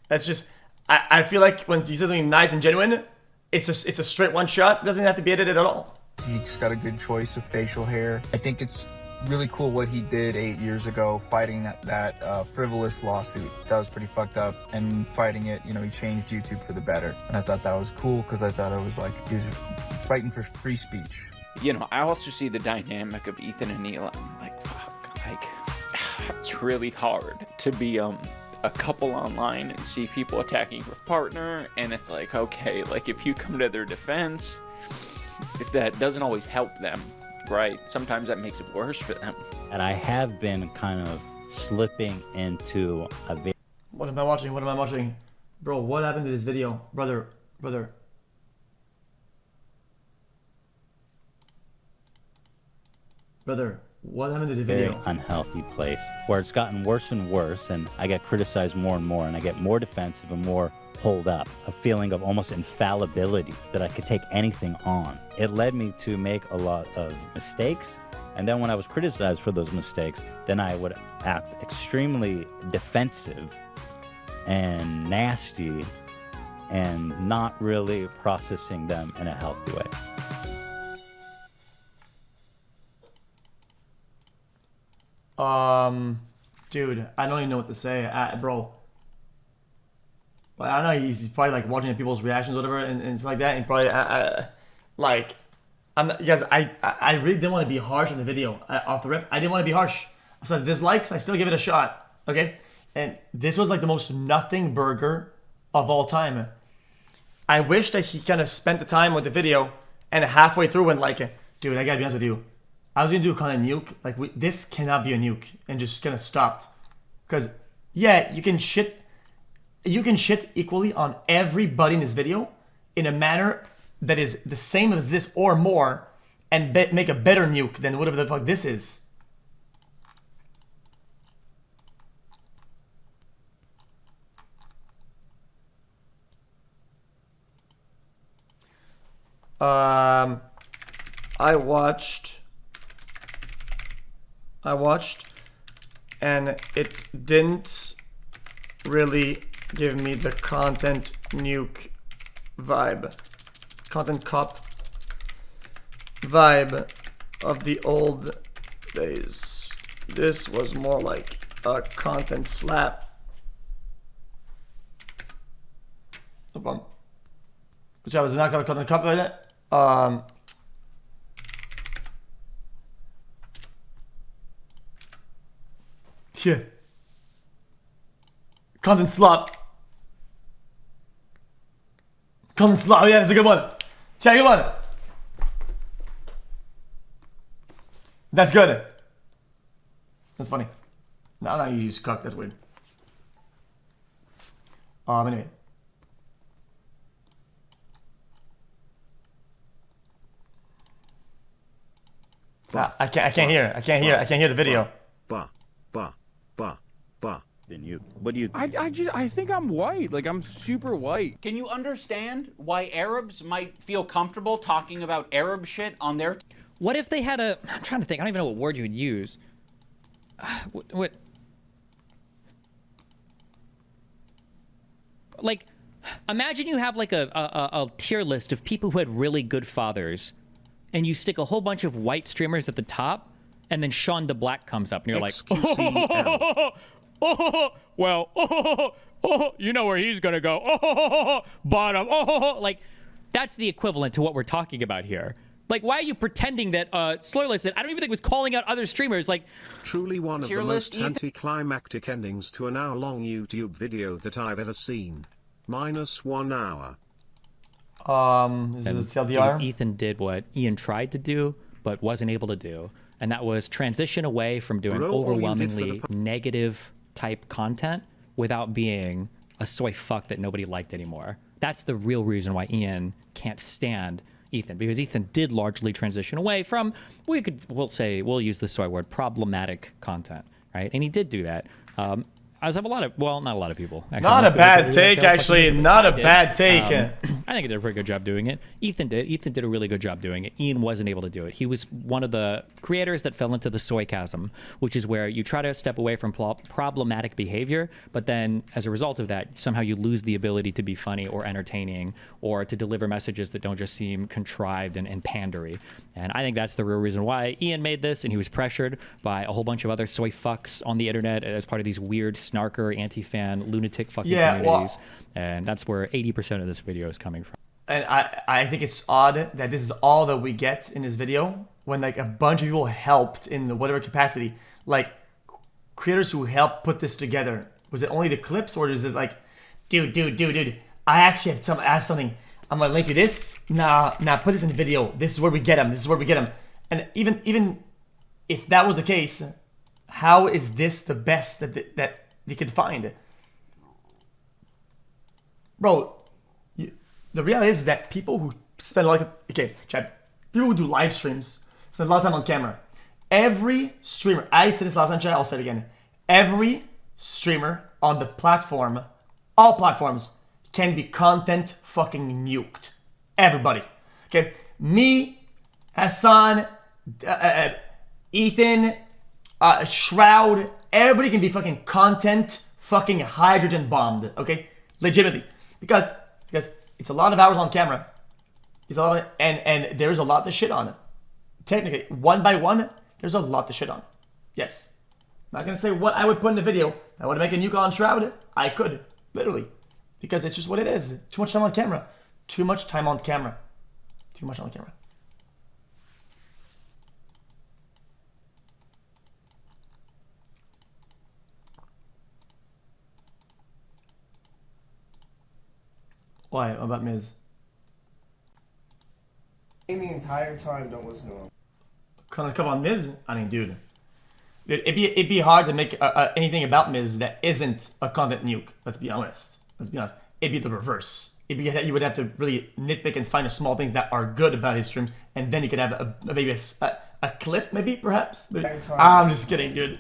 that's just, I feel like when you say something nice and genuine, it's a straight one shot. It doesn't have to be edited at all. He's got a good choice of facial hair. I think it's really cool what he did 8 years ago, fighting that frivolous lawsuit. That was pretty fucked up. And fighting it, you know, he changed YouTube for the better. And I thought that was cool because I thought it was like he was fighting for free speech. You know, I also see the dynamic of Ethan and Neil. I'm like, fuck, like, it's really hard to be a couple online and see people attacking your partner. And it's like, okay, like if you come to their defense, if that doesn't always help them, right? Sometimes that makes it worse for them. And I have been kind of slipping into a very... What am I watching? What am I watching? Bro, what happened to this video? Brother. Brother, what happened to the video? Very unhealthy place where it's gotten worse and worse, and I get criticized more and more, and I get more defensive and more hold up, a feeling of almost infallibility that I could take anything on. It led me to make a lot of mistakes, and then when I was criticized for those mistakes, then I would act extremely defensive and nasty and not really processing them in a healthy way. Dude, I don't even know what to say, bro. Well, I don't know, he's probably like watching people's reactions, or whatever, and it's like that, and probably, like, guys, I really didn't want to be harsh on the video, off the rip. I didn't want to be harsh. So dislikes, I still give it a shot, okay? And this was like the most nothing burger of all time. I wish that he kind of spent the time with the video, and halfway through went like, dude, I gotta be honest with you. I was gonna do a kind of nuke, like this cannot be a nuke, and just kind of stopped. Because, yeah, you can shit equally on everybody in this video in a manner that is the same as this or more, and make a better nuke than whatever the fuck this is. I watched, and it didn't really give me the content nuke vibe, content cop vibe of the old days. This was more like a content slap. No problem. Which I was not gonna content cop like that. Yeah. Content slop. Content slop. Oh yeah, that's a good one. Check it one. That's good. That's funny. No, you use cuck. That's weird. Anyway. I can't hear the video. Then you, what do you? I think I'm white. Like I'm super white. Can you understand why Arabs might feel comfortable talking about Arab shit on their? What if they had a? I'm trying to think. I don't even know what word you would use. What? Like, imagine you have like a tier list of people who had really good fathers, and you stick a whole bunch of white streamers at the top, and then Sean DeBlack comes up, and you're like, you know where he's gonna go. Bottom. Like, that's the equivalent to what we're talking about here. Like, why are you pretending that Slurless, I don't even think was calling out other streamers, like... Truly one of the most anticlimactic endings to an hour-long YouTube video that I've ever seen. -1 hour. Is it TLDR? Ethan did what Ian tried to do, but wasn't able to do. And that was transition away from doing overwhelmingly negative type content without being a soy fuck that nobody liked anymore. That's the real reason why Ian can't stand Ethan, because Ethan did largely transition away from, we'll use the soy word, problematic content, right? And he did do that. As have a lot of, well, not a lot of people. Actually, Not most a people bad did take, that actually. fucking Not I a did. bad take. I think he did a pretty good job doing it. Ethan did a really good job doing it. Ian wasn't able to do it. He was one of the creators that fell into the soy chasm, which is where you try to step away from problematic behavior, but then as a result of that, somehow you lose the ability to be funny or entertaining or to deliver messages that don't just seem contrived and pandery. And I think that's the real reason why Ian made this, and he was pressured by a whole bunch of other soy fucks on the internet as part of these weird snarker, anti-fan, lunatic fucking communities. And that's where 80% of this video is coming from. And I think it's odd that this is all that we get in this video when like a bunch of people helped in whatever capacity. Like creators who helped put this together. Was it only the clips or is it like, dude, I actually have something. I'm gonna link you this. Nah, put this in the video. This is where we get them. And even if that was the case, how is this the best that they could find? Bro, the reality is that people who spend a lot of, people who do live streams spend a lot of time on camera. Every streamer, I said this last time, chat, I'll say it again. Every streamer on the platform, all platforms, can be content fucking nuked. Everybody. Okay? Me, Hassan, Ethan, Shroud, everybody can be fucking content fucking hydrogen bombed. Okay? Legitimately. Because it's a lot of hours on camera. It's a lot and there's a lot to shit on. Technically, one by one, there's a lot to shit on. Yes. I'm not gonna say what I would put in the video. I would make a nuke on Shroud. I could. Literally. Because it's just what it is. Too much time on camera. Too much time on camera. Too much on camera. Why? What about Miz? The entire time, don't listen to him. Come on, Miz? I mean, dude. It'd be hard to make anything about Miz that isn't a content nuke. Let's be honest. It'd be the reverse. You would have to really nitpick and find the small things that are good about his streams, and then you could have maybe a clip, maybe, perhaps. I'm just kidding, dude.